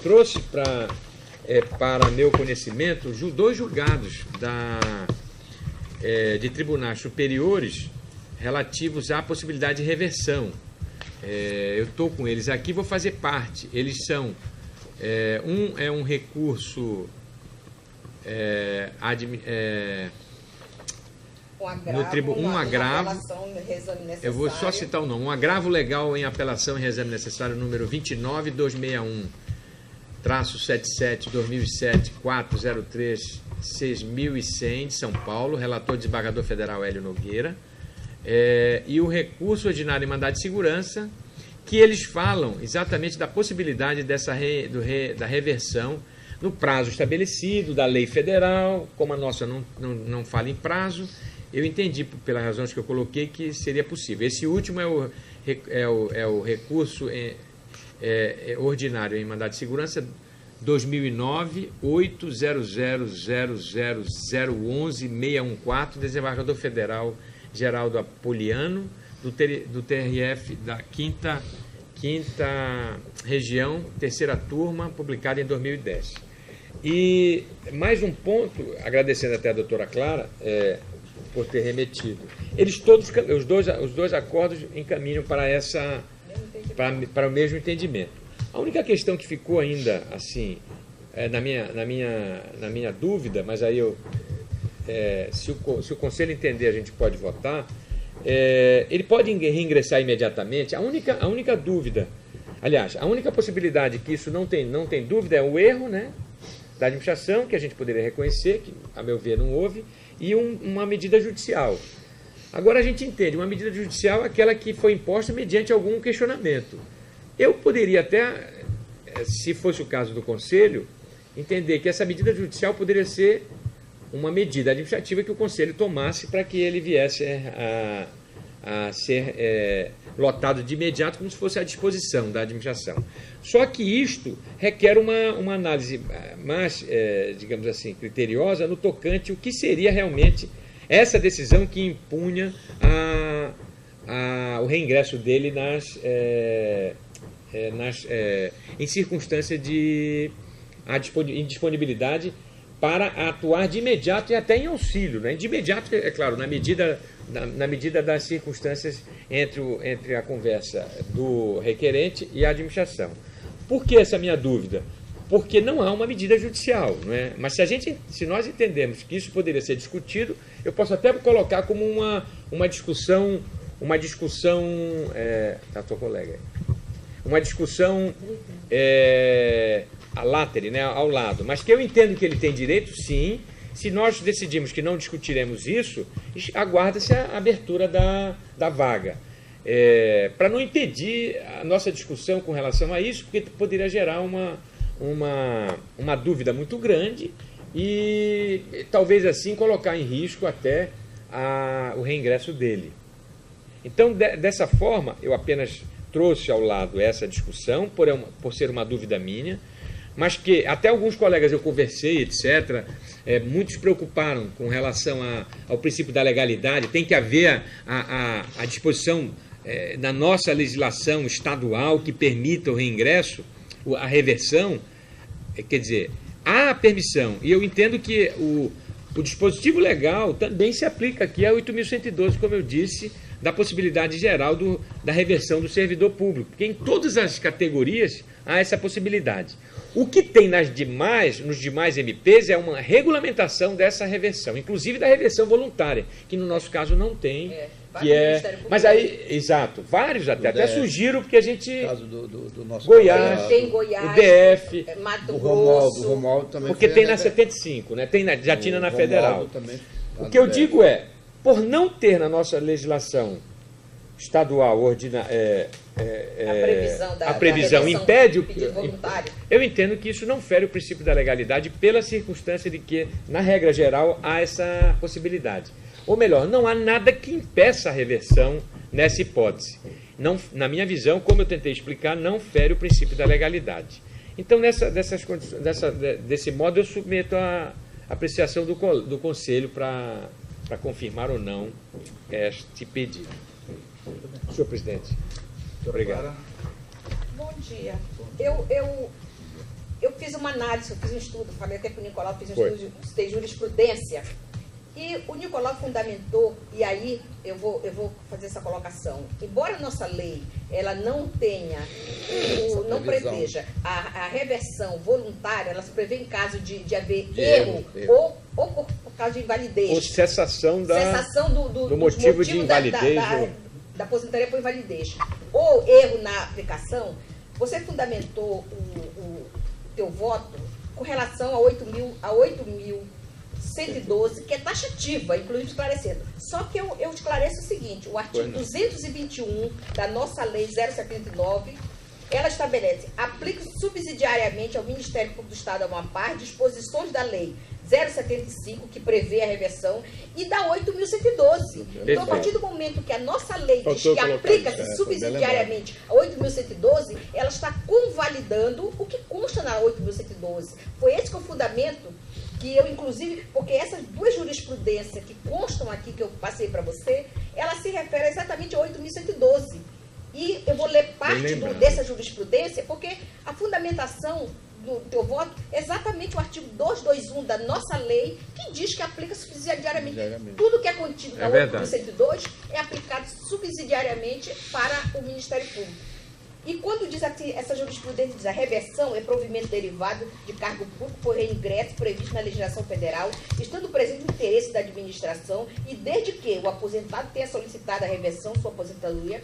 trouxe para meu conhecimento 2 julgados de tribunais superiores relativos à possibilidade de reversão. Eu estou com eles aqui, vou fazer parte. Eles são, um é um recurso um agravo, eu vou só citar o nome, um agravo legal em apelação em reexame necessário número 29.261/2007-403-6100 de São Paulo, relator desembargador federal Hélio Nogueira. E o recurso ordinário em mandado de segurança, que eles falam exatamente da possibilidade da reversão no prazo estabelecido da lei federal. Como a nossa não fala em prazo, eu entendi, pelas razões que eu coloquei, que seria possível. Esse último é o recurso ordinário em mandado de segurança 2009-80000011614, desembargador federal Geraldo Apoliano, do TRF da 5ª Região, 3ª Turma, publicado em 2010. E mais um ponto, agradecendo até a doutora Clara por ter remetido. Eles todos, os dois acordos encaminham para o mesmo entendimento. A única questão que ficou ainda assim, na minha dúvida, mas aí se o Conselho entender, a gente pode votar. Ele pode reingressar imediatamente. A única dúvida, aliás, a única possibilidade que isso não tem dúvida é o erro, né, da administração, que a gente poderia reconhecer, que a meu ver não houve, e uma medida judicial. Agora a gente entende, uma medida judicial é aquela que foi imposta mediante algum questionamento. Eu poderia até, se fosse o caso do Conselho, entender que essa medida judicial poderia ser uma medida administrativa que o Conselho tomasse para que ele viesse a ser lotado de imediato, como se fosse à disposição da administração. Só que isto requer uma análise mais, digamos assim, criteriosa no tocante o que seria realmente essa decisão que impunha o reingresso dele em circunstância de indisponibilidade para atuar de imediato e até em auxílio, né? De imediato, é claro, na medida das circunstâncias entre a conversa do requerente e a administração. Por que essa minha dúvida? Porque não há uma medida judicial, não é? Mas se nós entendemos que isso poderia ser discutido, eu posso até colocar como uma discussão, a latere, né, ao lado, mas que eu entendo que ele tem direito, sim, Se nós decidimos que não discutiremos isso, aguarda-se a abertura da vaga. Para não impedir a nossa discussão com relação a isso, porque poderia gerar uma dúvida muito grande e talvez assim colocar em risco até o reingresso dele. Então, dessa forma, eu apenas trouxe ao lado essa discussão, por ser uma dúvida minha, mas que até alguns colegas eu conversei, etc., muitos se preocuparam com relação ao princípio da legalidade. Tem que haver a disposição na nossa legislação estadual que permita o reingresso, a reversão. Quer dizer, há permissão, e eu entendo que o dispositivo legal também se aplica aqui a 8.112, como eu disse, da possibilidade geral da reversão do servidor público, porque em todas as categorias há essa possibilidade. O que tem nos demais MPs é uma regulamentação dessa reversão, inclusive da reversão voluntária, que no nosso caso não tem, mas aí, exato, vários até surgiram, porque a gente... No caso do nosso Goiás, tem Goiás, o DF, Mato o Grosso, Romualdo também porque foi tem na 75, né? Já tinha na federal. Também, O que eu digo por não ter na nossa legislação estadual a previsão impede eu entendo que isso não fere o princípio da legalidade pela circunstância de que, na regra geral, há essa possibilidade. Ou melhor, não há nada que impeça a reversão nessa hipótese. Não, na minha visão, como eu tentei explicar, não fere o princípio da legalidade. Então, desse modo, eu submeto a apreciação do Conselho para confirmar ou não este pedido. Senhor presidente. Obrigado. Bom dia. Eu fiz uma análise, eu fiz um estudo, falei até para o Nicolau, fiz um estudo de jurisprudência, e o Nicolau fundamentou, e aí eu vou fazer essa colocação. Embora a nossa lei ela não tenha, não preveja a reversão voluntária, ela se prevê em caso de haver erro. Ou por causa de invalidez. Ou cessação do motivo de invalidez. Da aposentadoria por invalidez. Ou erro na aplicação, você fundamentou o teu voto com relação a 8.112, que é taxativa, inclusive esclarecendo. Só que eu esclareço o seguinte, o artigo 221 da nossa lei 079, ela estabelece, aplica subsidiariamente ao Ministério Público do Estado do Amapá disposições da lei 075, que prevê a reversão, e da 8.112. Então, a partir do momento que a nossa lei diz que aplica-se subsidiariamente a 8.112, ela está convalidando o que consta na 8.112. Foi esse que é o fundamento que eu, inclusive, porque essas duas jurisprudências que constam aqui, que eu passei para você, ela se refere exatamente a 8.112. E eu vou ler parte dessa jurisprudência, porque a fundamentação do teu voto é exatamente o artigo 221 da nossa lei, que diz que aplica subsidiariamente. Tudo que é contido na 8.102 é aplicado subsidiariamente para o Ministério Público. E quando diz aqui, essa jurisprudência diz a reversão é provimento derivado de cargo público por reingresso previsto na legislação federal, estando presente o interesse da administração e desde que o aposentado tenha solicitado a reversão sua aposentadoria,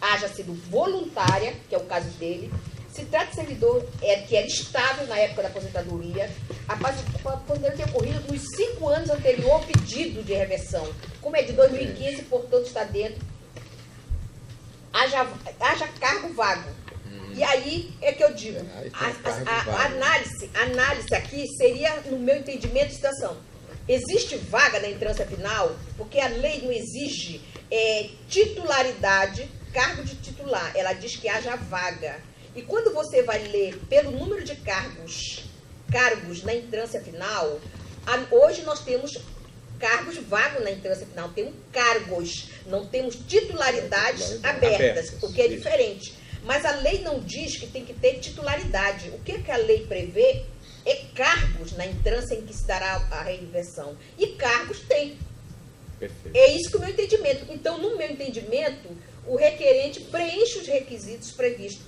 haja sido voluntária, que é o caso dele, se trata de servidor que era estável na época da aposentadoria, a aposentadoria ter ocorrido nos 5 anos anterior ao pedido de reversão, como é de 2015, portanto está dentro, haja cargo vago. E aí é que eu digo, a análise aqui seria, no meu entendimento, situação. Existe vaga na entrância final, porque a lei não exige titularidade, cargo de titular, ela diz que haja vaga. E quando você vai ler pelo número de cargos na entrância final, hoje nós temos cargos vagos na entrância final, temos cargos, não temos titularidades abertas, o que é diferente. Mas a lei não diz que tem que ter titularidade. O que a lei prevê é cargos na entrância em que se dará a reinversão. E cargos tem. Perfeito. É isso que é o meu entendimento. Então, no meu entendimento, o requerente preenche os requisitos previstos.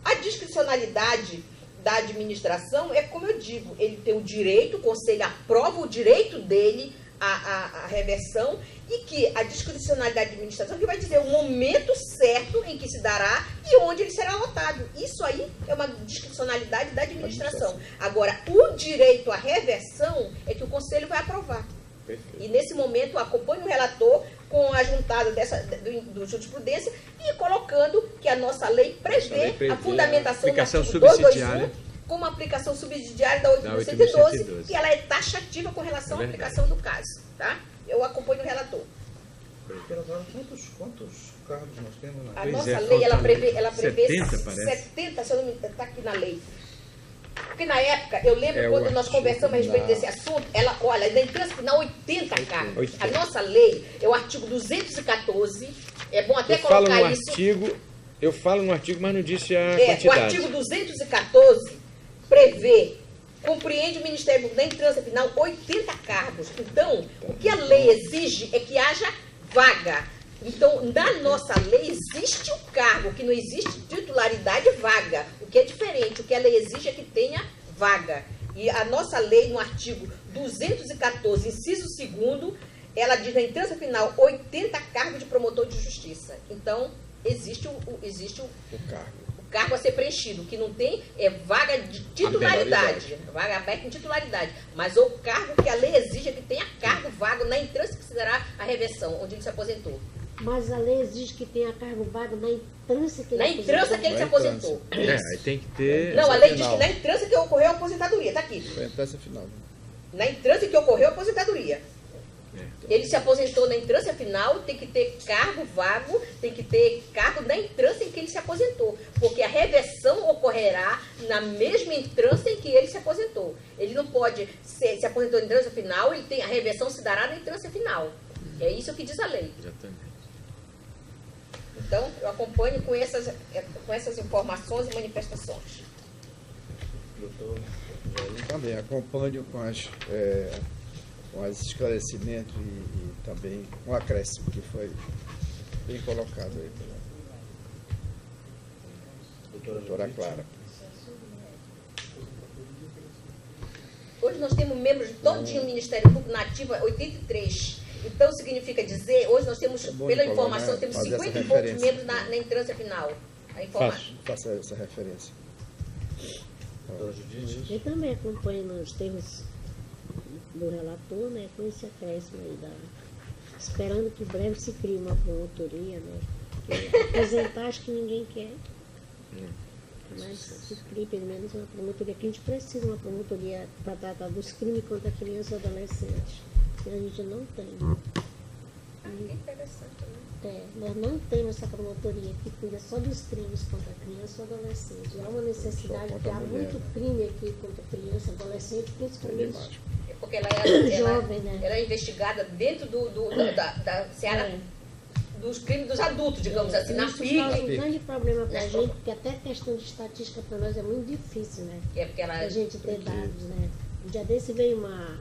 A discricionalidade da administração é como eu digo, ele tem o direito, o conselho aprova o direito dele a reversão e que a discricionalidade administrativa que vai dizer o momento certo em que se dará e onde ele será lotado. Isso aí é uma discricionalidade da administração. Agora, o direito à reversão é que o Conselho vai aprovar. Perfeito. E nesse momento acompanho o relator com a juntada do jurisprudência e colocando que a nossa lei prevê a fundamentação do aplicação artigo subsidiária 221 como aplicação subsidiária da Da 8.112 e ela é taxativa com relação à É verdade. aplicação do caso. Tá? Eu acompanho o relator. Pelo agora, quantos cargos nós temos na A Pois nossa é, lei, ela falta prevê 70, parece. 70, se eu não me engano, está aqui na lei. Porque na época, eu lembro É, quando o nós artigo conversamos a respeito desse assunto, ela, olha, na entrância final 80 cargos. 80. A nossa lei é o artigo 214, é bom até Eu falo colocar no isso. artigo, mas não disse a O quantidade. artigo 214 prevê, compreende o Ministério Público na entrância final 80 cargos. Então, o que a lei exige é que haja vaga. Então, na nossa lei existe o cargo, que não existe titularidade vaga. O que é diferente, o que a lei exige é que tenha vaga. E a nossa lei, no artigo 214, inciso 2º, ela diz na entrância final 80 cargos de promotor de justiça. Então, existe o cargo a ser preenchido. O que não tem é vaga de titularidade. Vaga aberta em titularidade. Mas o cargo que a lei exige é que tenha cargo vago na entrância que se dará a reversão, onde ele se aposentou. Mas a lei exige que tenha cargo vago na entrância que ele Na entrância que ele se aposentou. Aí tem que ter. Não, a lei diz que na entrância que ocorreu a aposentadoria. Está aqui. Foi a entrância final. Na entrância que ocorreu a aposentadoria. Ele se aposentou na entrância final, tem que ter cargo vago, tem que ter cargo na entrância em que ele se aposentou. Porque a reversão ocorrerá na mesma entrância em que ele se aposentou. Ele não pode, se aposentou na entrância final, a reversão se dará na entrância final. É isso que diz a lei. Exatamente. Então, eu acompanho com essas informações e manifestações. Doutor Jair? Também acompanho com os esclarecimentos e também com o acréscimo que foi bem colocado aí pela doutora Clara. Hoje nós temos membros todinho do Ministério Público na ativa 83. Então, significa dizer, hoje nós temos, É bom pela de informação, falar, né? temos Fazer 50 essa e poucos referência. membros na entrância final. A informação. Faça essa referência. Doutora Judite? Eu também acompanho nos termos do relator, né, com esse acréscimo aí, esperando que breve se crie uma promotoria, né, porque aposentar acho que ninguém quer, mas se crie pelo menos uma promotoria, que a gente precisa de uma promotoria para tratar dos crimes contra crianças e adolescentes, que a gente não tem. Que interessante, né? Nós não temos essa promotoria que cuida só dos crimes contra criança e adolescente. Há uma necessidade, porque há muito crime aqui contra criança e adolescente, principalmente É porque ela jovem, né? ela é investigada dentro da seara dos crimes dos adultos, digamos assim, na Isso causa um PIC. grande problema para a Né? gente, porque até questão de estatística para nós é muito difícil, né? É porque ela A gente ter dados, né? Um dia desse veio uma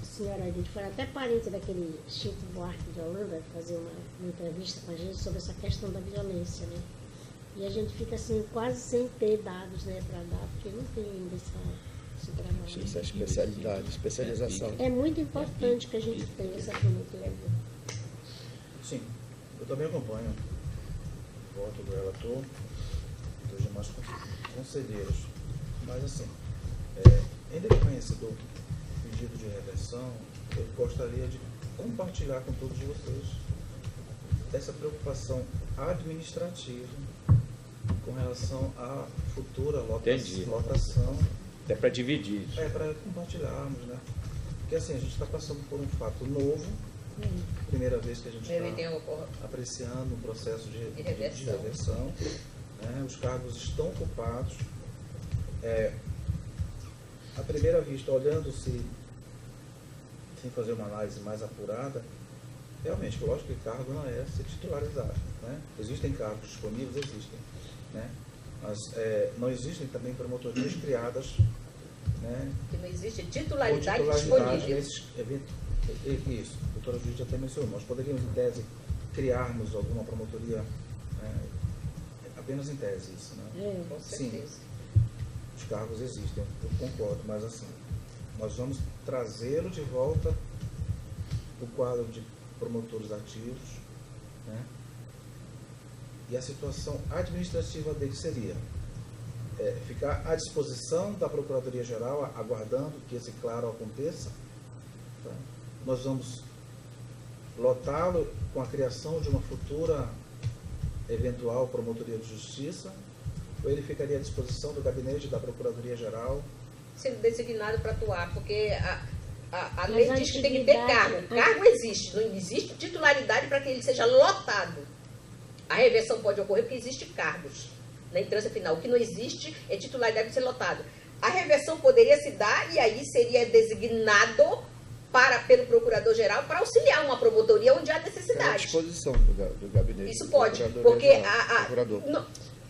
senhora de fora, até parente daquele Chico Buarque de Holanda, fazer uma entrevista com a gente sobre essa questão da violência, né? E a gente fica assim, quase sem ter dados, né, para dar, porque não tem ainda esse trabalho. Essa especialidade, especialização. É muito importante que a gente tenha essa promotoria. Sim, eu também acompanho o voto do relator, dos demais conselheiros. Mas assim, em decorrência do pedido de reversão, eu gostaria de compartilhar com todos vocês essa preocupação administrativa com relação à futura Entendi. lotação. Até para dividir isso. Para compartilharmos, né? Porque assim, a gente está passando por um fato novo, primeira vez que a gente está apreciando o processo de reversão. Né? Os cargos estão ocupados. À primeira vista, olhando-se, sem fazer uma análise mais apurada, realmente, lógico que cargo não é ser titularizado. Né? Existem cargos disponíveis, existem. Né? Mas não existem também promotorias criadas, né, que não existe com titularidade titularidade disponível. nesses eventos. Isso, a doutora Judite até mencionou. Nós poderíamos, em tese, criarmos alguma promotoria, apenas em tese, isso. Né? Com Sim, certeza. os cargos existem, eu concordo, mas assim, Nós vamos trazê-lo de volta o quadro de promotores ativos, né? E a situação administrativa dele seria ficar à disposição da Procuradoria-Geral, aguardando que esse claro aconteça. Tá? Nós vamos lotá-lo com a criação de uma futura eventual Promotoria de Justiça, ou ele ficaria à disposição do gabinete da Procuradoria-Geral? Sendo designado para atuar, porque a Mas lei a diz que tem que ter atividade- cargo. Cargo existe, não existe titularidade para que ele seja lotado. A reversão pode ocorrer porque existe cargos na entrância final. O que não existe é titularidade de ser lotado. A reversão poderia se dar e aí seria designado pelo Procurador-Geral para auxiliar uma promotoria onde há À necessidade. disposição do gabinete. Isso do pode, Procuradoria-Geral, porque procurador.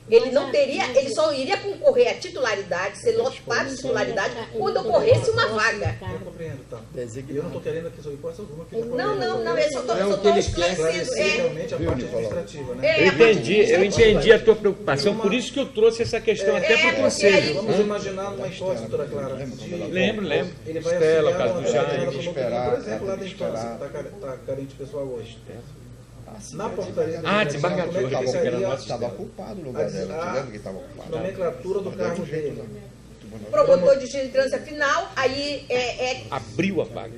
ele não teria, ele só iria concorrer à titularidade, ser lotado de titularidade, quando ocorresse uma vaga. Eu compreendo, tá? Designado. E eu não estou querendo aqui, sob hipótese alguma, que Não, eu só Não, o estou que ele quer esclarecendo. realmente a Viu, parte Nicolau? administrativa, né? Eu entendi a tua preocupação, por isso que eu trouxe essa questão até para o porque Conselho. aí- Vamos imaginar uma hipótese, doutora Clara. Lembro. Ele vai Estela, auxiliar uma caso do Jaime. determinada promotoria, por exemplo, lá da Tem que infância, esperar. que está carente pessoal hoje. Assim, Na portaria Ah, do desembargador, como é que eu pensei que era ficaria nosso. Estava culpado no lugar dela. Você lembra que estava a culpado? nomenclatura do cargo dele? Promotor de entrância final, aí Abriu a vaga.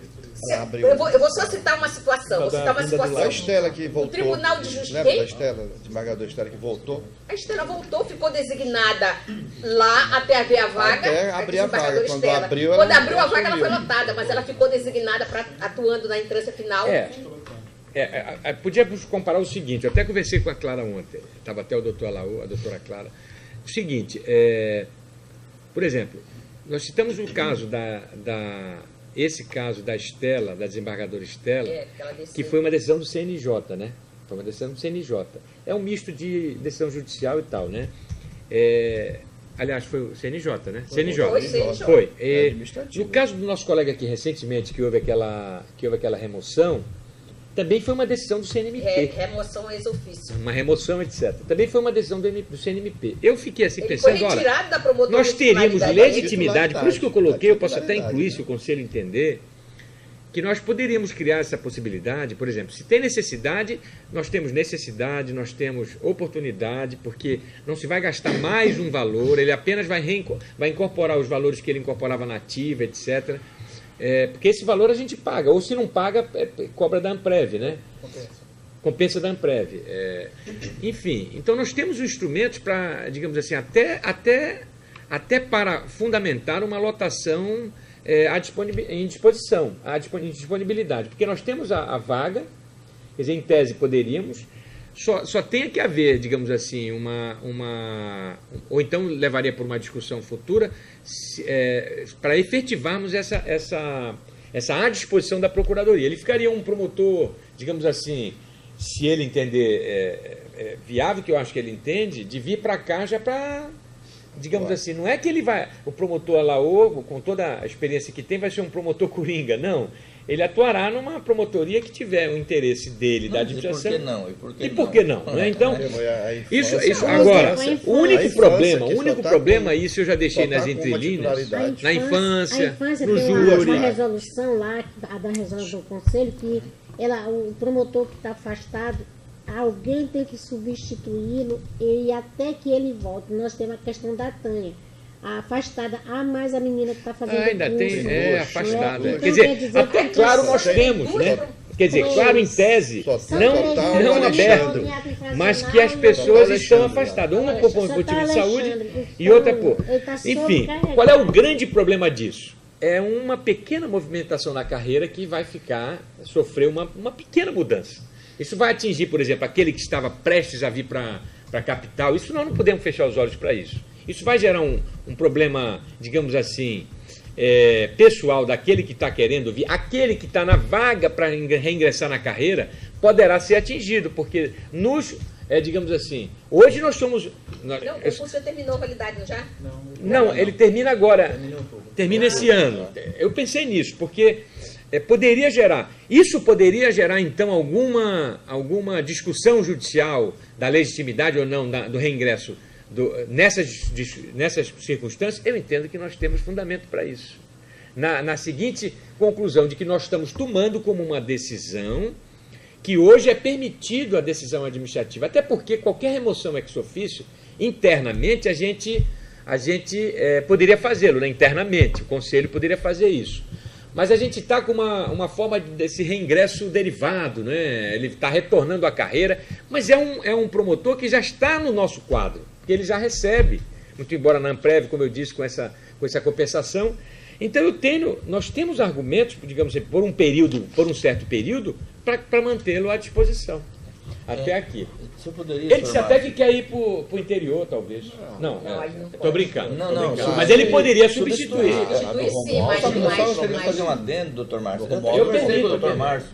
Ela abriu. eu vou só citar uma situação. Vou citar uma A situação. Estela que voltou. Tribunal de Justiça- Lembra da Estela, desembargador Estela que voltou? A Estela voltou, ficou designada lá até abrir a vaga. Até abrir a vaga. desembargadora Quando Estela. abriu, ela Quando abriu a vaga, ela foi assumiu. lotada, mas ela ficou designada atuando na entrância final. Podíamos comparar o seguinte, eu até conversei com a Clara ontem, estava até o doutor Alaú, a doutora Clara. O seguinte, por exemplo, nós citamos o caso esse caso da Estela, da desembargadora Estela, Que ela desceu. que foi uma decisão do CNJ, né? Foi uma decisão do CNJ. É um misto de decisão judicial e tal, né? Aliás, foi o CNJ, né? CNJ. Foi, CNJ. Foi. administrativo. No caso do nosso colega aqui recentemente, que houve aquela remoção, também foi uma decisão do CNMP. Remoção ex ofício. Uma remoção, etc. Também foi uma decisão do CNMP. Eu fiquei assim Ele foi pensando, olha, retirado da promotoria. nós teríamos titularidade. legitimidade, por isso que eu coloquei, eu posso até Titularidade, incluir, né? se o Conselho entender, que nós poderíamos criar essa possibilidade, por exemplo, se tem necessidade, nós temos oportunidade, porque não se vai gastar mais um valor, ele apenas vai incorporar os valores que ele incorporava na ativa, etc. Porque esse valor a gente paga, ou se não paga, cobra da Amprev, né? Compensa da Amprev. Enfim, então nós temos os instrumentos para, digamos assim, até para fundamentar uma lotação em disposição, em disponibilidade, porque nós temos a vaga, quer dizer, em tese poderíamos, só tem que haver, digamos assim, ou então levaria por uma discussão futura, para efetivarmos essa à disposição da Procuradoria. Ele ficaria um promotor, digamos assim, se ele entender viável, que eu acho que ele entende, de vir para cá já para, digamos assim, não é que ele vai, o promotor Alaô, com toda a experiência que tem, vai ser um promotor coringa, não. Ele atuará numa promotoria que tiver o interesse dele, da administração. E por que não? Né? Então, A infância- isso a agora, infância- o único a infância problema, que o só único tá problema, com- isso eu já deixei só tá nas com uma entrelinhas, titularidade. na infância, A infância no tem júri. uma resolução lá, da resolução do Conselho, que o promotor que está afastado, alguém tem que substituí-lo e até que ele volte. Nós temos a questão da Tânia. A afastada, mais a menina que está fazendo Ainda curso. tem, afastada. Então, Quer dizer, até que claro nós só- temos, né? Quer dizer, claro em tese, Só não tá o aberto, Alexandre. mas que as Só pessoas tá o estão Alexandre. afastadas. Uma por Só motivo tá de saúde Alexandre. e outra por... Ele tá Enfim, sobrecarregado. qual é o grande problema disso? É uma pequena movimentação na carreira que vai sofrer uma pequena mudança. Isso vai atingir, por exemplo, aquele que estava prestes a vir para a capital. Isso nós não podemos fechar os olhos para isso. Isso vai gerar um problema, digamos assim, pessoal daquele que está querendo vir. Aquele que está na vaga para reingressar na carreira poderá ser atingido, porque digamos assim, hoje nós somos... Não, o curso já terminou a validade, não já? Não, ele termina agora. Termina em outubro. Termina esse ano. Eu pensei nisso, porque isso poderia gerar, então, alguma discussão judicial da legitimidade ou não do reingresso nessas circunstâncias. Eu entendo que nós temos fundamento para isso. na seguinte conclusão, de que nós estamos tomando como uma decisão que hoje é permitido a decisão administrativa, até porque qualquer remoção ex officio, internamente, a gente poderia fazê-lo, né? Internamente, o Conselho poderia fazer isso. Mas a gente está com uma forma desse reingresso derivado, né? Ele está retornando à carreira, mas é um promotor que já está no nosso quadro, que ele já recebe, muito embora na Amprev, como eu disse, com essa compensação. Então nós temos argumentos, digamos assim, por um certo período, para mantê-lo à disposição. Até aqui. Se eu poderia, Ele disse até que quer ir para o interior, talvez. Não, estou brincando. Não, mas ele poderia substituir. Substituir sim, mas só gostaria de fazer um adendo, doutor Márcio. Eu conversei com o doutor permito. Márcio,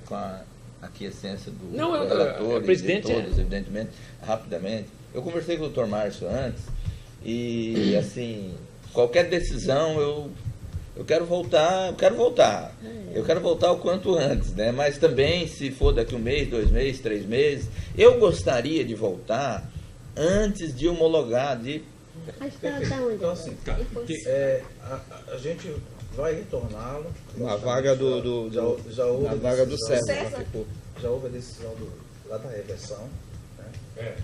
com a aquiescência do Não, relator o presidente e de todos, evidentemente, rapidamente. Eu conversei com o doutor Márcio antes e, assim, qualquer decisão eu quero voltar. Eu quero voltar o quanto antes, né? Mas também, se for daqui 1 mês, 2 meses, 3 meses, eu gostaria de voltar antes de homologar, Mas tá onde? Então, assim, a gente vai retorná-lo. Na vaga do já houve na vaga do decisão- César. César. Já houve a decisão lá da reversão, né?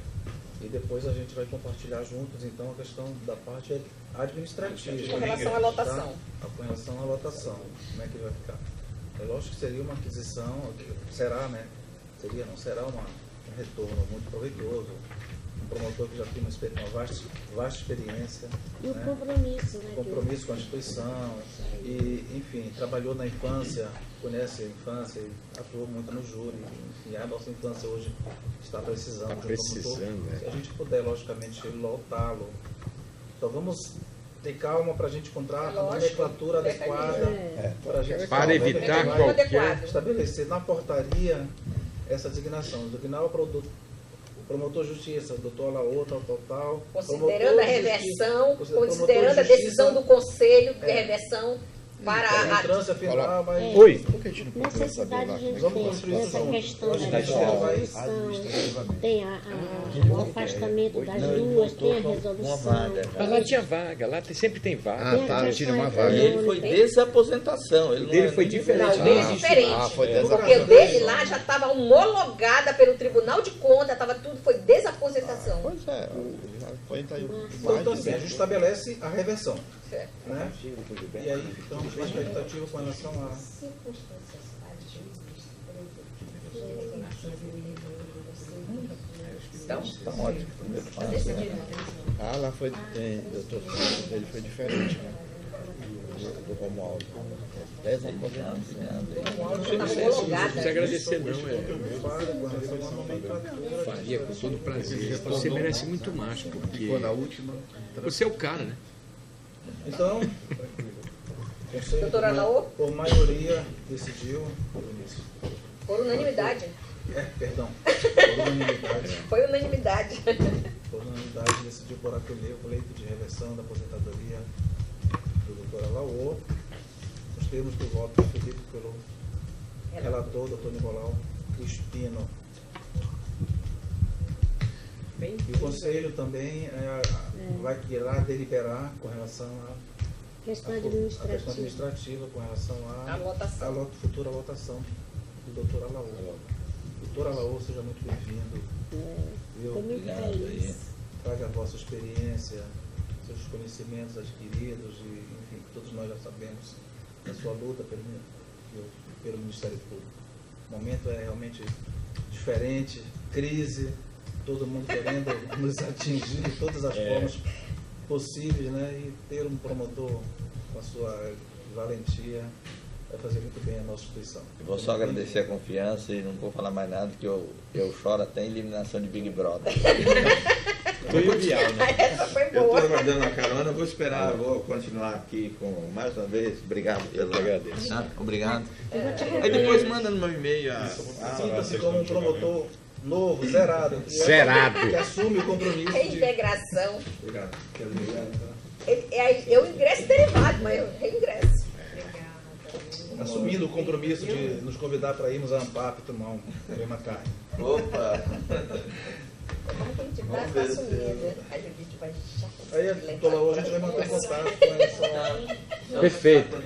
E depois a gente vai compartilhar juntos, então, a questão da parte administrativa. Com relação à lotação. Tá? Com relação à lotação, como é que vai ficar? É lógico que seria uma aquisição, será, né? Será um retorno muito proveitoso. Um promotor que já tem uma vasta experiência. E o né? compromisso, né? Compromisso com a instituição e, enfim, trabalhou na infância, conhece a infância e atuou muito no júri. Enfim, a nossa infância hoje está precisando de um promotor. né? Se a gente puder, logicamente, lotá-lo, só vamos ter calma para a gente encontrar a nomenclatura adequada para a gente Para evitar vai qualquer... estabelecer na portaria essa designação, designar o produto. Promotor de Justiça, doutor Alaô, tal. Considerando a reversão, considerando a decisão do Conselho de reversão para a entrância final, mas... Oi. Por que a gente não procura saber Necessidade lá? a gente Vamos tem construir essa junto. questão Acho da que a gente vai resolução, tem o afastamento das duas, tem a uma resolução. vaga. Mas lá tinha vaga, lá sempre tem vaga. Tem a tá, questão tira uma vaga. E ele foi desaposentação. Ele O dele não é foi nem diferente. Não, bem Ah, diferente. foi Porque o dele lá já estava homologada pelo Tribunal de Contas, estava tudo, foi desaposentação. Pois é, já foi tá aí Então, assim, a gente estabelece a reversão. Certo. Né? E aí ficamos com a expectativa com relação a... Então, Tá ótimo. Ah, lá foi, doutor, ele foi diferente, né? Do Romualdo. 10 aposentados. estava Não homologada. precisa agradecer, não. Fala com relação à nomenclatura. Faria com todo prazer. Você merece muito mais, porque Ficou na última. você é o cara, né? Então, o Conselho, Doutor Alaô? por maioria, decidiu... Por unanimidade. Perdão. Por unanimidade. Foi unanimidade. Por unanimidade, decidiu por acolher o pleito de reversão da aposentadoria do doutor Alaô. Nos termos do voto preferido pelo relator, doutor Nicolau Crispino. E o Conselho também irá deliberar com relação Questão à questão administrativa. administrativa, com relação A lotação. à futura votação do doutor Alaô. Doutor Alaô, seja muito bem-vindo. Estou muito Obrigado feliz. aí. Traga a vossa experiência, seus conhecimentos adquiridos e, enfim, todos nós já sabemos da sua luta pelo Ministério Público. O momento é realmente diferente, crise, todo mundo querendo nos atingir de todas as formas possíveis, né? E ter um promotor com a sua valentia vai fazer muito bem a nossa instituição. Eu vou só agradecer a confiança e não vou falar mais nada, que eu choro até em eliminação de Big Brother. Tô jovial, né? Essa foi Eu estou boa. aguardando a carona, vou esperar, vou continuar aqui com mais uma vez. Obrigado pela. Eu agradeço. Obrigado. Eu vou te Aí depois manda no meu e-mail Sinta-se como um promotor novo, zerado, Zerado. que assume o compromisso de... Reintegração. Obrigado. Eu ingresso derivado, mas eu reingresso. Assumindo o compromisso de nos convidar para irmos a Ampap tomar uma carne. Opa! Como que a gente vai Vamos ver assumindo? A Judite vai já Aí, doutor Laú, a gente vai manter contato com relação a Perfeito.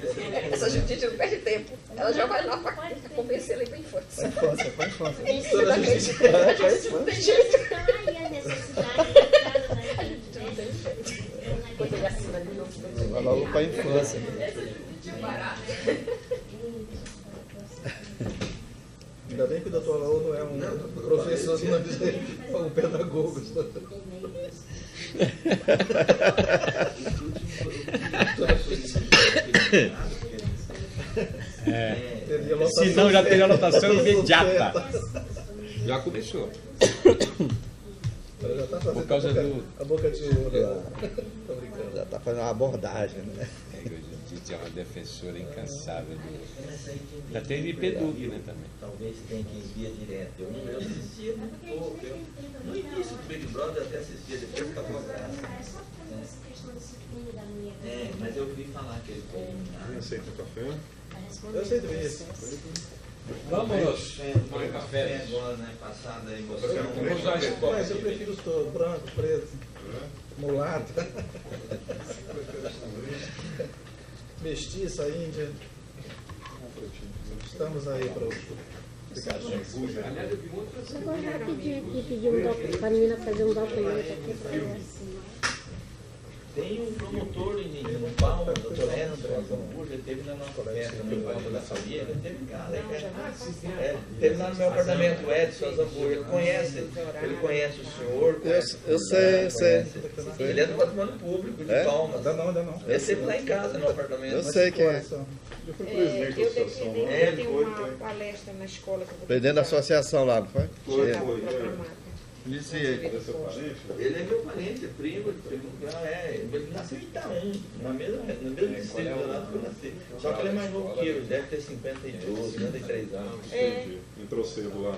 Essa Judite não perde tempo. Ela já vai lá para convencer ele para a infância. Para a infância. Toda vez. Não tem jeito. E a necessidade Não tem jeito. Quando ele assina ali, não tem Vai logo para a infância. Ainda bem que o doutor Laú não é um professor, senão dizer um pedagogo. Senão já teria anotação imediata. Já começou. Ela já tá fazendo Por causa a boca de ouro. Tô brincando. Já está fazendo uma abordagem, né? A Judite é uma defensora incansável do. Já tem IPDUC, né, também. Talvez tenha que ir via direto. Eu assistia muito pouco. No início do Big Brother eu até assistia, depois ficava com graça. Mas eu ouvi falar que ele foi. Aceita café? Eu sei do isso. Vamos tomar um café. Agora, né? Passada aí, você Vamos usar esse copo. Mas eu prefiro todo, branco, preto, mulato, mestiça, índia. Estamos aí para o Agora já pedi para a menina fazer um documento aqui para ela assinar. tem um promotor em Palma, o doutor Edson Zambuja, ele teve na nossa festa, no Palma da Sabia, ele teve cá, teve lá no meu apartamento, o Edson Zambuja, ele conhece o senhor, Eu sei. ele é do patrimônio público de Palma. Ainda não. Ele sempre lá em casa, no apartamento. Eu sei quem é. Eu fui presidente da associação lá. É, Tem uma palestra na escola que eu vou Presidente da associação lá, não foi? Foi. Iniciei. Desse parente? ele é meu parente, é primo, ele nasceu em Itaú, no mesmo distrito lá que eu nasci. Só que ele é mais novo que eu, ele deve ter 52, 53 anos. Entrou cedo lá.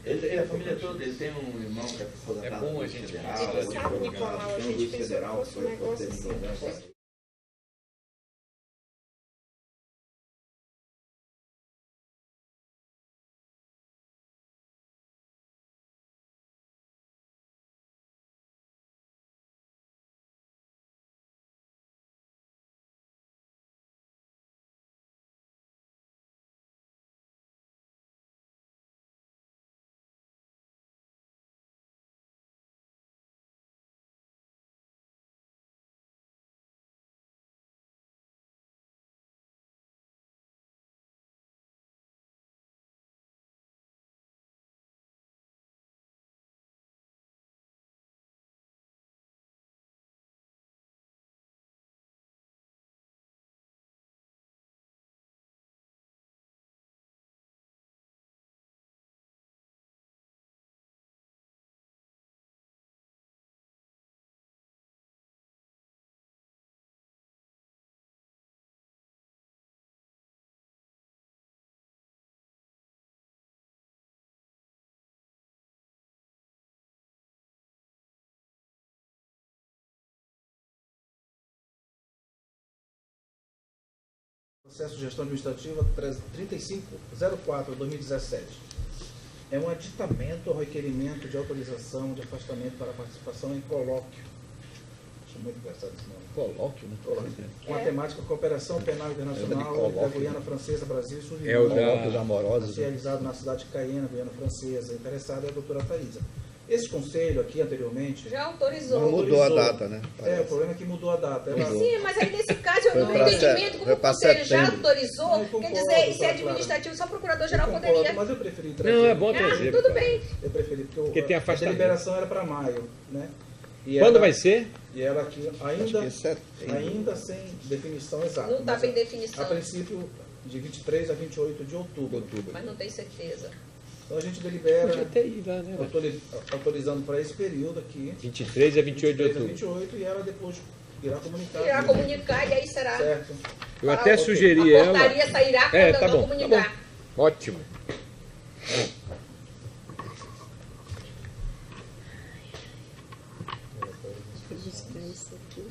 Ele, a família toda, ele tem um irmão que é aposentado. É bom a gente federal, falar Ele sabe, Nicolau, a gente pensou que fosse um negócio assim. Processo de gestão administrativa 3504/2017. É um aditamento ao requerimento de autorização de afastamento para participação em colóquio. Acho muito engraçado esse nome. Colóquio, né? Com a temática Cooperação Penal Internacional da Guiana Francesa, Brasil e Suriname. É o da- Colóquios amorosos. Realizado na cidade de Cayena, Guiana Francesa. A interessada é a doutora Thaisa. Esse conselho aqui anteriormente... Já autorizou. Não mudou a data, né? É, o problema é que mudou a data. Ela- Sim, mas aí nesse caso eu Foi não pra entendimento como foi o pra conselho já setembro. autorizou, Eu quer concordo, dizer, se é doutora administrativo, só o procurador-geral Eu poderia. concordo, mas eu preferi trazer. Não, é bom trazer. Tudo bem. Eu preferi, Porque tem a afastamento. deliberação era para maio, né? E Quando ela- vai ser? E ela aqui ainda, Acho que é setembro. ainda sem definição exata. Não está mas bem a definição, princípio, de 23 a 28 de outubro. mas não tem certeza. Então a gente delibera Podia ter ido lá, né? autorizando para esse período aqui, 23 a 28 de 23 a outubro. 28, e ela depois irá comunicar. Irá comunicar e aí será. Certo. Eu até A sugeri ela. portaria sairá quando É, eu tá não bom, comunicar. tá bom. Ótimo. Registrar isso aqui.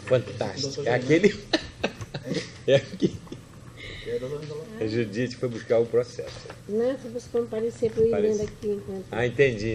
Fantástico. É aquele. É aqui. E aí, doutora Angela? A Judite foi buscar o processo. Não, foi buscar um parecer para eu ir Parece. lendo aqui enquanto. Ah, entendi.